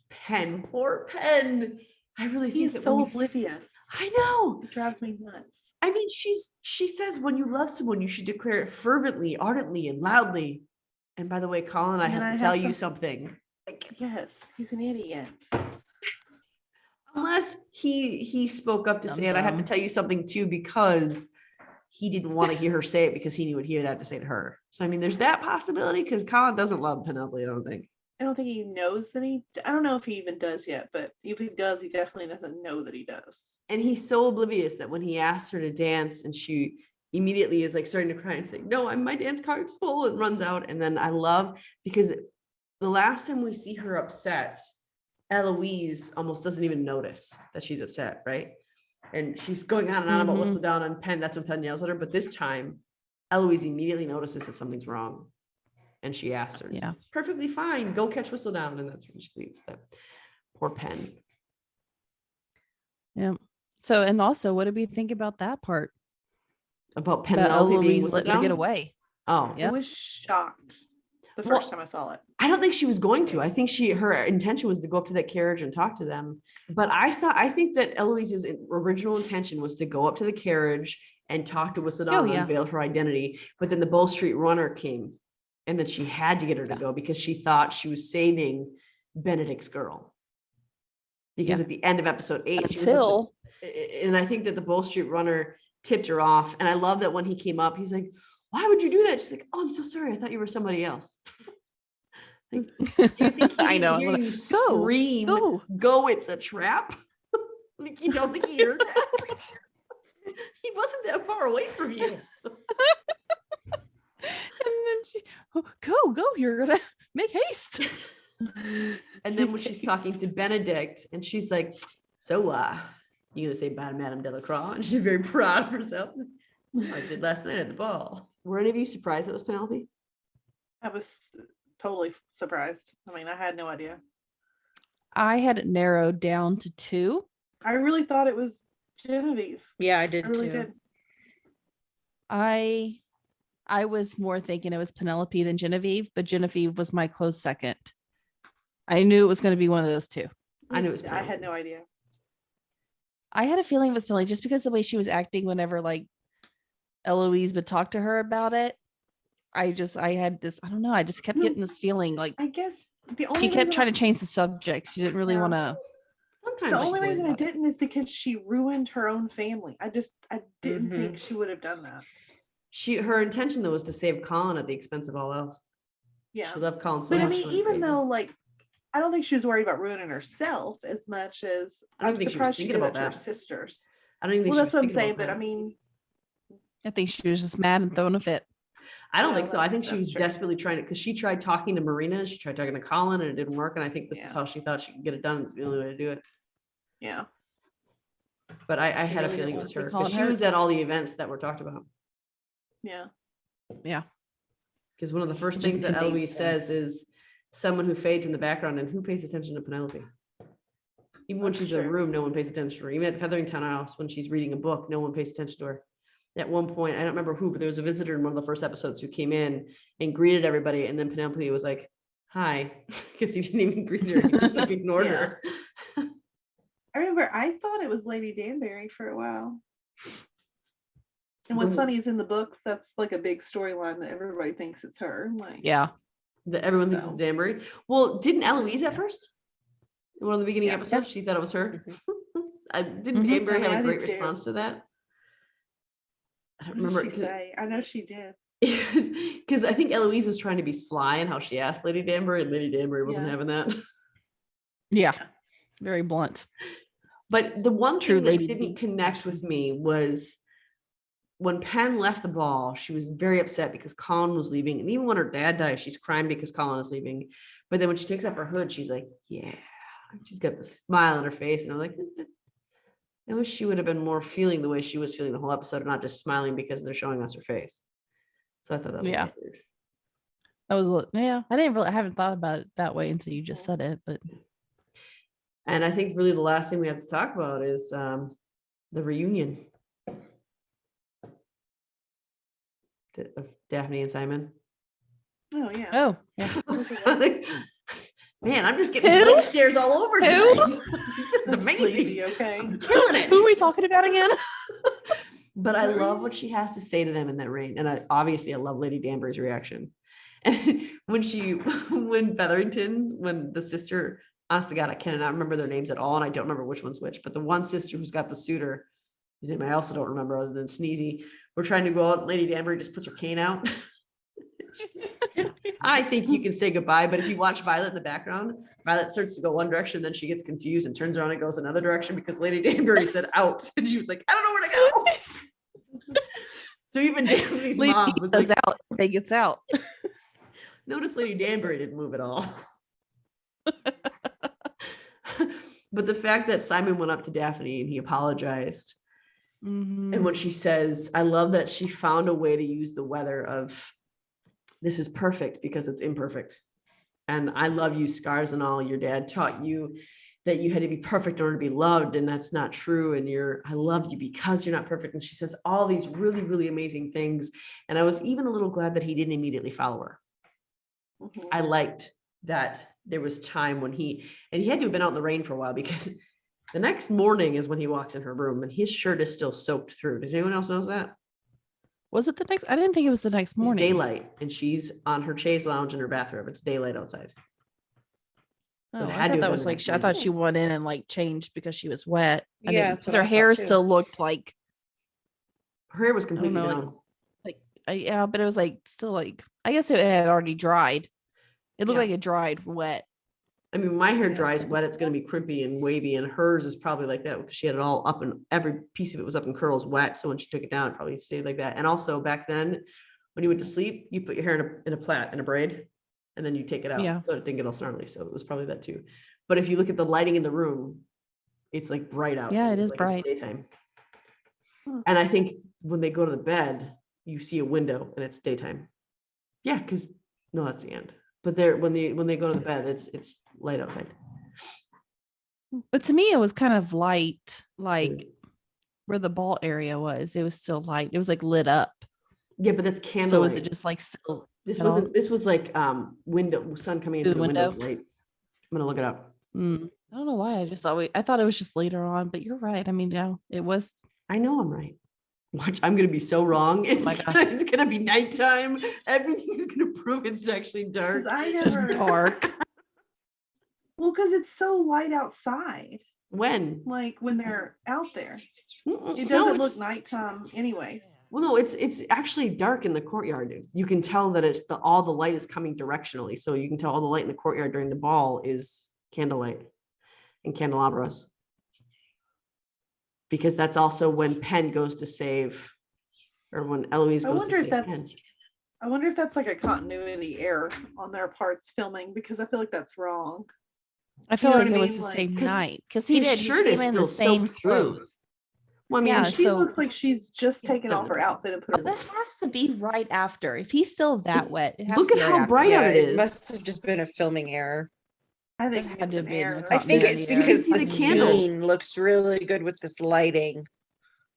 Penn, poor Penn. I really think
he's so oblivious.
I know.
It drives me nuts.
I mean, she says when you love someone, you should declare it fervently, ardently, and loudly. And by the way, Colin, I have to tell you something.
Yes, he's an idiot.
Unless he spoke up to say it, I have to tell you something too, because he didn't want to hear her say it because he knew what he would have to say to her. So I mean, there's that possibility because Colin doesn't love Penelope, I don't think.
I don't think he knows that I don't know if he even does yet, but if he does, he definitely doesn't know that he does.
And he's so oblivious that when he asks her to dance and she immediately is like starting to cry and saying, no, my dance card's full, and runs out. And then I love, because the last time we see her upset, Eloise almost doesn't even notice that she's upset, right? And she's going on and on about whistle down on Penn. That's when Penn yells at her. But this time, Eloise immediately notices that something's wrong. And she asks her,
yeah,
perfectly fine, go catch whistle down. And that's when she leaves. But poor Penn.
yeah. So, and also, what did we think about that part?
About Penelope being
letting her get away.
Oh,
yeah.
I was shocked the first time I saw it.
I don't think she was going to. I think her intention was to go up to that carriage and talk to them. But I think that Eloise's original intention was to go up to the carriage and talk to Whistledown and unveil her identity. But then the Bow Street Runner came, and then she had to get her to go because she thought she was saving Benedict's girl. Because at the end of episode 8, and I think that the Bow Street Runner tipped her off. And I love that when he came up, he's like, why would you do that? She's like, oh, I'm so sorry. I thought you were somebody else. Like, do you think
I know.
Hear you scream, go, it's a trap. Like, you don't think he heard that? He wasn't that far away from you.
And then she, go, you're gonna make haste.
And then when she's talking to Benedict, and she's like, so you gonna say bye to Madame Delacroix? And she's very proud of herself. I did last night at the ball. Were any of you surprised that was Penelope?
I was totally surprised. I mean, I had no idea.
I had it narrowed down to 2.
I really thought it was Genevieve.
Yeah, I did.
I really
too.
did.
I was more thinking it was Penelope than Genevieve, but Genevieve was my close second. I knew it was going to be one of those two.
I knew it was
I had no idea.
I had a feeling it was Penelope just because the way she was acting whenever like Eloise would talk to her about it. I had this, I don't know, I just kept getting this feeling like
I guess the only
she kept trying to change the subject. She didn't really want to.
The only reason I didn't is because she ruined her own family. I didn't think she would have done that.
Her intention though was to save Colin at the expense of all else.
Yeah.
She loved Colin so
but
much.
I mean, even though like I don't think she was worried about ruining herself as much as I'm surprised she did that to her sisters.
I don't even think
that's what I'm saying, but I mean,
I think she was just mad and throwing a fit.
I don't think so. I think she was desperately trying to, because she tried talking to Marina, she tried talking to Colin, and it didn't work. And I think this is how she thought she could get it done. It's the only way to do it.
Yeah.
But I had a feeling it was her because she was at all the events that were talked about.
Yeah.
Yeah.
Because one of the first things that Eloise says is someone who fades in the background, and who pays attention to Penelope? Even when she's in a room, no one pays attention to her. Even at Featherington House, when she's reading a book, no one pays attention to her. At one point, I don't remember who, but there was a visitor in one of the first episodes who came in and greeted everybody. And then Penelope was like, hi, because he didn't even greet her. He just like ignored her.
I remember I thought it was Lady Danbury for a while. And what's funny is in the books, that's like a big storyline that everybody thinks it's her. Like,
yeah.
That everyone thinks it's Danbury. Well, didn't Eloise at first? In one of the beginning episodes, she thought it was her. Didn't Danbury have a great response to that? I don't remember.
I know she did.
Because I think Eloise was trying to be sly in how she asked Lady Danbury, and Lady Danbury wasn't having that.
Yeah. Very blunt.
But the one thing that didn't connect with me was when Penn left the ball, she was very upset because Colin was leaving. And even when her dad died, she's crying because Colin is leaving. But then when she takes off her hood, she's like, yeah. She's got the smile on her face. And I'm like, I wish she would have been more feeling the way she was feeling the whole episode, and not just smiling because they're showing us her face. So I thought that was weird.
That was, I haven't thought about it that way until you just said it, but.
And I think really the last thing we have to talk about is the reunion of Daphne and Simon.
Oh yeah.
Oh yeah.
Man, I'm just getting jump scares all over tonight. This is amazing.
Okay.
I'm killing it.
Who are we talking about again?
But I love what she has to say to them in that rain. And I love Lady Danbury's reaction. And when the sister, honest to God, I cannot remember their names at all. And I don't remember which one's which, but the one sister who's got the suitor, whose name I also don't remember other than Sneezy, we're trying to go out. Lady Danbury just puts her cane out. I think you can say goodbye, but if you watch Violet in the background, Violet starts to go one direction, then she gets confused and turns around and goes another direction because Lady Danbury said out, and she was like, I don't know where to go. So even Daphne's mom was like,
out, they gets out.
Notice Lady Danbury didn't move at all. But the fact that Simon went up to Daphne and he apologized. And when she says, I love that she found a way to use the weather of this is perfect because it's imperfect. And I love you, scars and all. Your dad taught you that you had to be perfect in order to be loved. And that's not true. And I love you because you're not perfect. And she says all these really, really amazing things. And I was even a little glad that he didn't immediately follow her. I liked that there was time when he had to have been out in the rain for a while, because the next morning is when he walks in her room and his shirt is still soaked through. Did anyone else notice that?
Was it the next? I didn't think it was the next morning.
It's daylight and she's on her chaise lounge in her bathrobe. It's daylight outside. So
I thought that was like, I thought she went in and like changed because she was wet.
Yeah,
because her hair still looked like,
her hair was completely down.
Yeah, but it was like still like, I guess it had already dried. It looked like it dried wet.
I mean, my hair dries wet, it's going to be crimpy and wavy, and hers is probably like that because she had it all up and every piece of it was up in curls wet. So when she took it down, it probably stayed like that. And also back then, when you went to sleep, you put your hair in a plait, in a braid, and then you take it out.
Yeah.
So it didn't get all snarly. So it was probably that too. But if you look at the lighting in the room, it's like bright out.
Yeah, it is
like
bright.
It's daytime. And I think when they go to the bed, you see a window and it's daytime. Yeah, because no, that's the end. But when they go to the bed, it's light outside.
But to me, it was kind of light, like where the ball area was. It was still light. It was like lit up.
Yeah, but that's candlelight.
So was it just like still?
This was like window, sun coming in through the window light. I'm gonna look it up.
I don't know why. I thought it was just later on, but you're right. I mean, no, it was.
I know I'm right. Watch, I'm gonna be so wrong. It's gonna be nighttime. Everything's gonna prove it's actually dark.
Just dark.
Well, because it's so light outside.
When?
Like when they're out there. It doesn't look nighttime anyways.
Well, no, it's actually dark in the courtyard, dude. You can tell that it's all the light is coming directionally. So you can tell all the light in the courtyard during the ball is candlelight and candelabras. Because that's also when Penn goes to save, or when Eloise goes to save Penn.
I wonder if that's like a continuity error on their parts filming, because I feel like that's wrong.
I feel like it was the same night because his shirt is still the same clothes.
Well, I mean,
she looks like she's just taken off her outfit and put it.
That has to be right after. If he's still that wet,
look at how bright it is.
It must have just been a filming error.
I think it had to be.
I think it's because the scene looks really good with this lighting.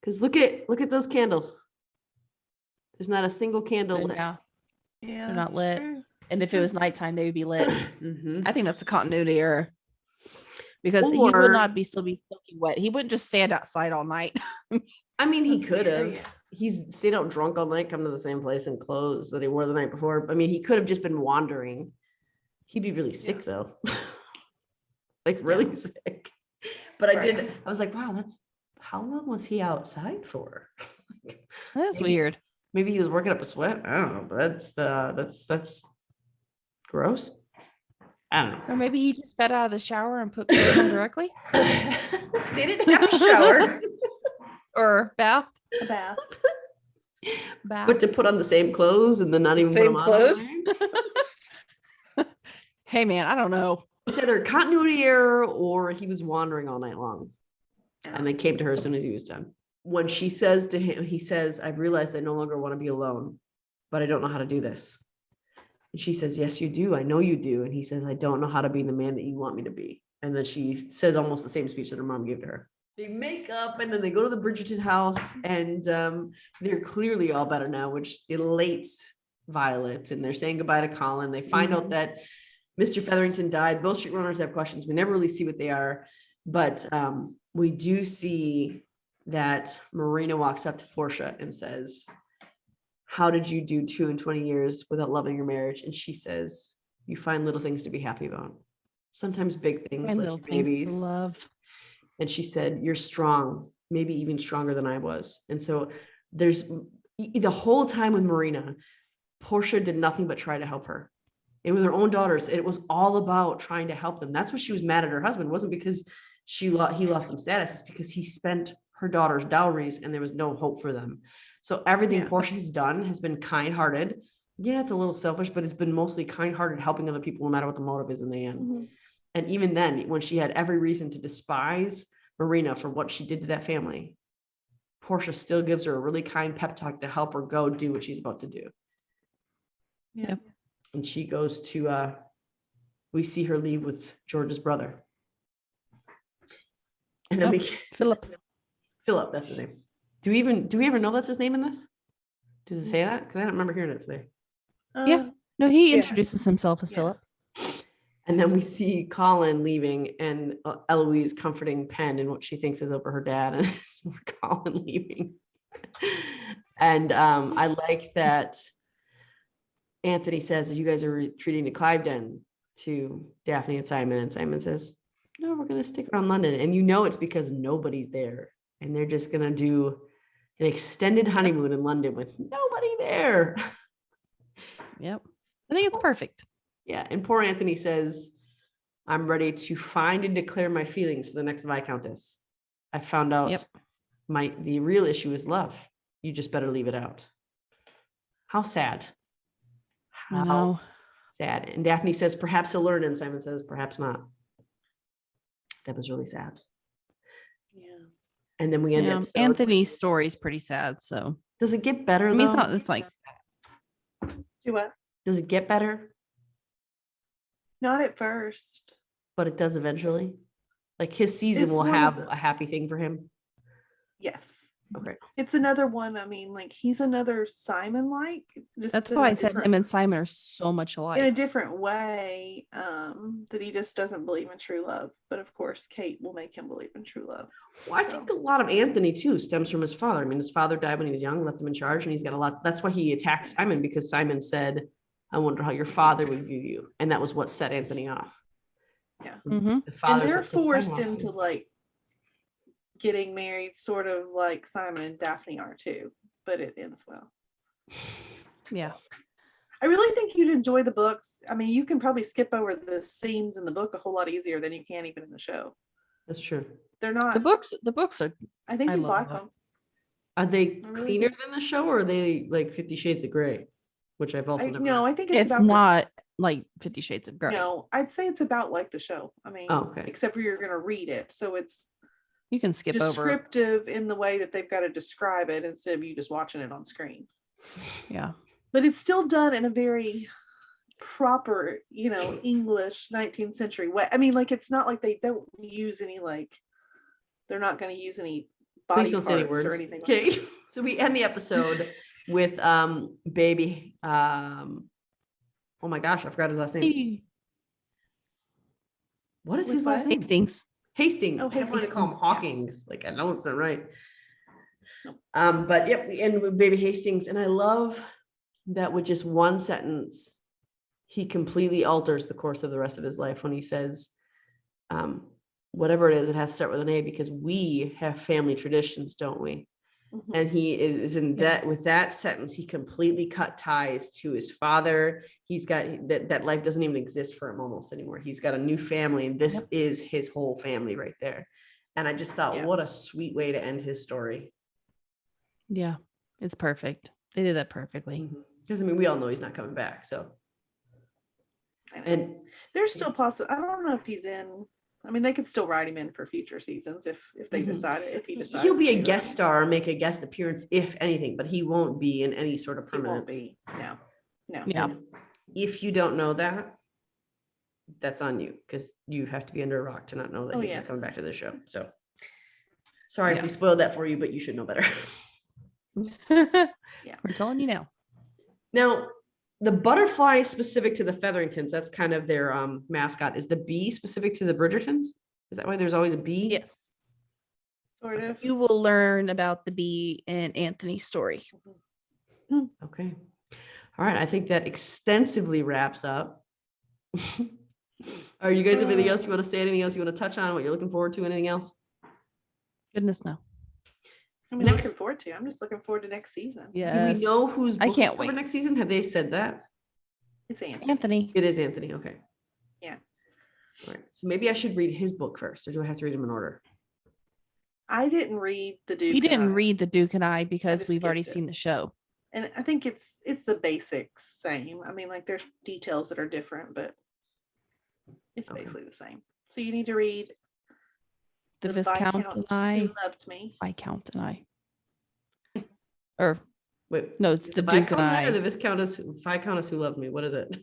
Because look at those candles. There's not a single candle lit.
Yeah, they're not lit. True. And if it was nighttime, they would be lit. I think that's a continuity error. Because he would not still be soaking wet. He wouldn't just stand outside all night.
I mean, he could have. He's stayed out drunk all night, come to the same place in clothes that he wore the night before. I mean, he could have just been wandering. He'd be really sick though. Like really sick. But I was like, wow, how long was he outside for?
That's weird.
Maybe he was working up a sweat. I don't know, but that's gross. I don't know.
Or maybe he just got out of the shower and put clothes on directly.
They didn't have showers.
Or bath.
A bath.
But to put on the same clothes and then not even
same clothes.
Hey man, I don't know.
It's either a continuity error or he was wandering all night long. And they came to her as soon as he was done. When she says to him, he says, I've realized I no longer want to be alone, but I don't know how to do this. And she says, yes, you do. I know you do. And he says, I don't know how to be the man that you want me to be. And then she says almost the same speech that her mom gave to her. They make up and then they go to the Bridgerton house and they're clearly all better now, which elates Violet. And they're saying goodbye to Colin. They find out that Mr. Featherington died. Both street runners have questions. We never really see what they are, but we do see that Marina walks up to Portia and says, how did you do 2 and 20 years without loving your marriage? And she says, you find little things to be happy about. Sometimes big things like
little
babies.
Things to love.
And she said, you're strong, maybe even stronger than I was. And so there's the whole time with Marina, Portia did nothing but try to help her. It was her own daughters. It was all about trying to help them. That's what she was mad at her husband. It wasn't because he lost some status. It's because he spent her daughter's dowries and there was no hope for them. So everything Portia has done has been kind-hearted. Yeah, it's a little selfish, but it's been mostly kind-hearted, helping other people no matter what the motive is in the end. Mm-hmm. And even then, when she had every reason to despise Marina for what she did to that family, Portia still gives her a really kind pep talk to help her go do what she's about to do.
Yeah.
And she goes to, we see her leave with George's brother. And then Philip, that's his name. Do we ever know that's his name in this? Does it say that? Because I don't remember hearing it today.
Yeah. No, he introduces himself as Philip.
And then we see Colin leaving and Eloise comforting Penn in what she thinks is over her dad. And so Colin leaving. And I like that Anthony says, you guys are retreating to Cliveden to Daphne and Simon says, no, we're going to stick around London. And it's because nobody's there. And they're just going to do an extended honeymoon in London with nobody there.
Yep. I think it's perfect.
Yeah. And poor Anthony says, I'm ready to find and declare my feelings for the next Viscountess. I found out the real issue is love. You just better leave it out. How sad. How sad. And Daphne says, perhaps he'll learn. And Simon says, perhaps not. That was really sad.
Yeah.
And then we end up.
Anthony's story is pretty sad. So
does it get better?
I mean, it's like.
Do what?
Does it get better?
Not at first.
But it does eventually. Like his season will have a happy thing for him.
Yes.
Okay.
It's another one. I mean, like he's another Simon-like.
That's why I said him and Simon are so much alike.
In a different way, that he just doesn't believe in true love. But of course, Kate will make him believe in true love.
Well, I think a lot of Anthony too stems from his father. I mean, his father died when he was young, left him in charge, and he's got a lot. That's why he attacked Simon, because Simon said, I wonder how your father would view you. And that was what set Anthony off.
Yeah.
Mm-hmm.
And they're forced into like getting married, sort of like Simon and Daphne are too, but it ends well.
Yeah.
I really think you'd enjoy the books. I mean, you can probably skip over the scenes in the book a whole lot easier than you can even in the show.
That's true.
They're not.
The books are.
I think you'd like them.
Are they cleaner than the show, or are they like 50 Shades of Grey? Which I've also never.
No, I think
it's not like 50 Shades of Grey.
No, I'd say it's about like the show. I mean, except for you're going to read it, so it's.
You can skip over.
Descriptive in the way that they've got to describe it instead of you just watching it on screen.
Yeah.
But it's still done in a very proper, English 19th century way. I mean, like, it's not like they don't use any, like, they're not going to use any body parts or anything.
Okay. Like so we end the episode with baby. Oh my gosh, I forgot his last name. What is his last name? Hastings.
Oh,
I want to call him Hawkins. Like, I know it's not right. But we end with baby Hastings. And I love that with just one sentence, he completely alters the course of the rest of his life when he says, whatever it is, it has to start with an A, because we have family traditions, don't we? Mm-hmm. And he is in that, with that sentence, he completely cut ties to his father. He's got that life doesn't even exist for him almost anymore. He's got a new family, and this is his whole family right there. And I just thought, what a sweet way to end his story.
Yeah, it's perfect. They did that perfectly.
Because I mean, we all know he's not coming back. So, and
there's still possible. I don't know if he's in. I mean, they could still write him in for future seasons if they decided. If he decided,
he'll be a guest star or make a guest appearance, if anything. But he won't be in any sort of permanence.
He won't be. No.
Yeah.
If you don't know that, that's on you, because you have to be under a rock to not know that he's not coming back to the show. So, sorry if we spoiled that for you, but you should know better.
We're telling you now.
Now, the butterfly is specific to the Featheringtons. That's kind of their mascot. Is the bee specific to the Bridgertons? Is that why there's always a bee?
Yes.
Sort of.
You will learn about the bee in Anthony's story.
Okay. All right. I think that extensively wraps up. Are you guys have anything else you want to say? Anything else you want to touch on? What you're looking forward to? Anything else?
Goodness no.
I mean, looking forward to. I'm just looking forward to next season.
Yeah.
Do we know who's
I can't
booked for
wait.
next season? Have they said that?
It's Anthony.
Anthony.
It is Anthony. Okay.
Yeah.
All right. So maybe I should read his book first, or do I have to read them in order?
I didn't read the Duke.
We didn't
and I,
read The Duke and I because
just
we've already
skipped it.
seen the show.
and I think it's the basics same. I mean, like there's details that are different, but it's
Okay.
basically the same. So you need to read
The Viscount and
Who
I.
Loved Me.
Viscount and I. Or
Wait,
no, it's
is
the
it
Duke and
Viscount or the
I.
Viscountess Who Loved Me? What is it?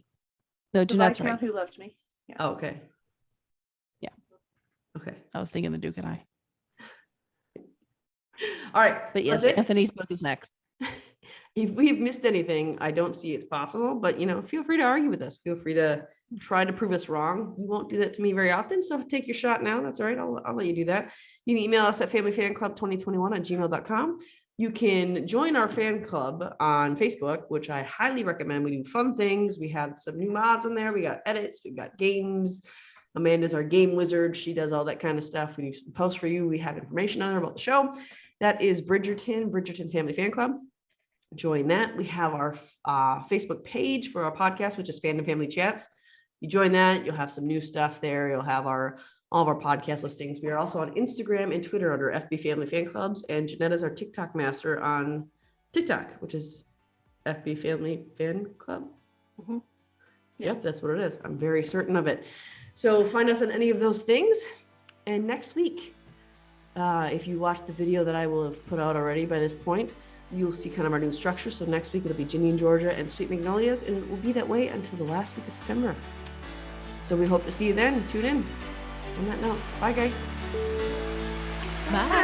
No,
The
Jeanette's
Viscount
right.
Who Loved Me. Yeah.
Oh, okay.
Yeah.
Okay.
I was thinking the Duke and I.
All right.
But
so
yes,
that's it.
Anthony's book is next.
If we've missed anything, I don't see it's possible, but feel free to argue with us. Feel free to try to prove us wrong. You won't do that to me very often, so take your shot now. That's all right. I'll let you do that. You can email us at familyfanclub2021@gmail.com. You can join our fan club on Facebook, which I highly recommend. We do fun things. We have some new mods on there. We got edits. We've got games. Amanda's our game wizard. She does all that kind of stuff. We do some posts for you. We have information on there about the show. That is Bridgerton Family Fan Club. Join that. We have our Facebook page for our podcast, which is Fandom Family Chats. You join that, you'll have some new stuff there. You'll have all of our podcast listings. We are also on Instagram and Twitter under FB Family Fan Clubs, and Jeanette is our TikTok master on TikTok, which is FB Family Fan Club.
Mhm.
Yep, that's what it is. I'm very certain of it. So find us on any of those things. And next week, if you watch the video that I will have put out already by this point, you'll see kind of our new structure. So next week it'll be Ginny and Georgia and Sweet Magnolias, and it will be that way until the last week of September. So we hope to see you then. Tune in. On that note, bye guys.
Bye.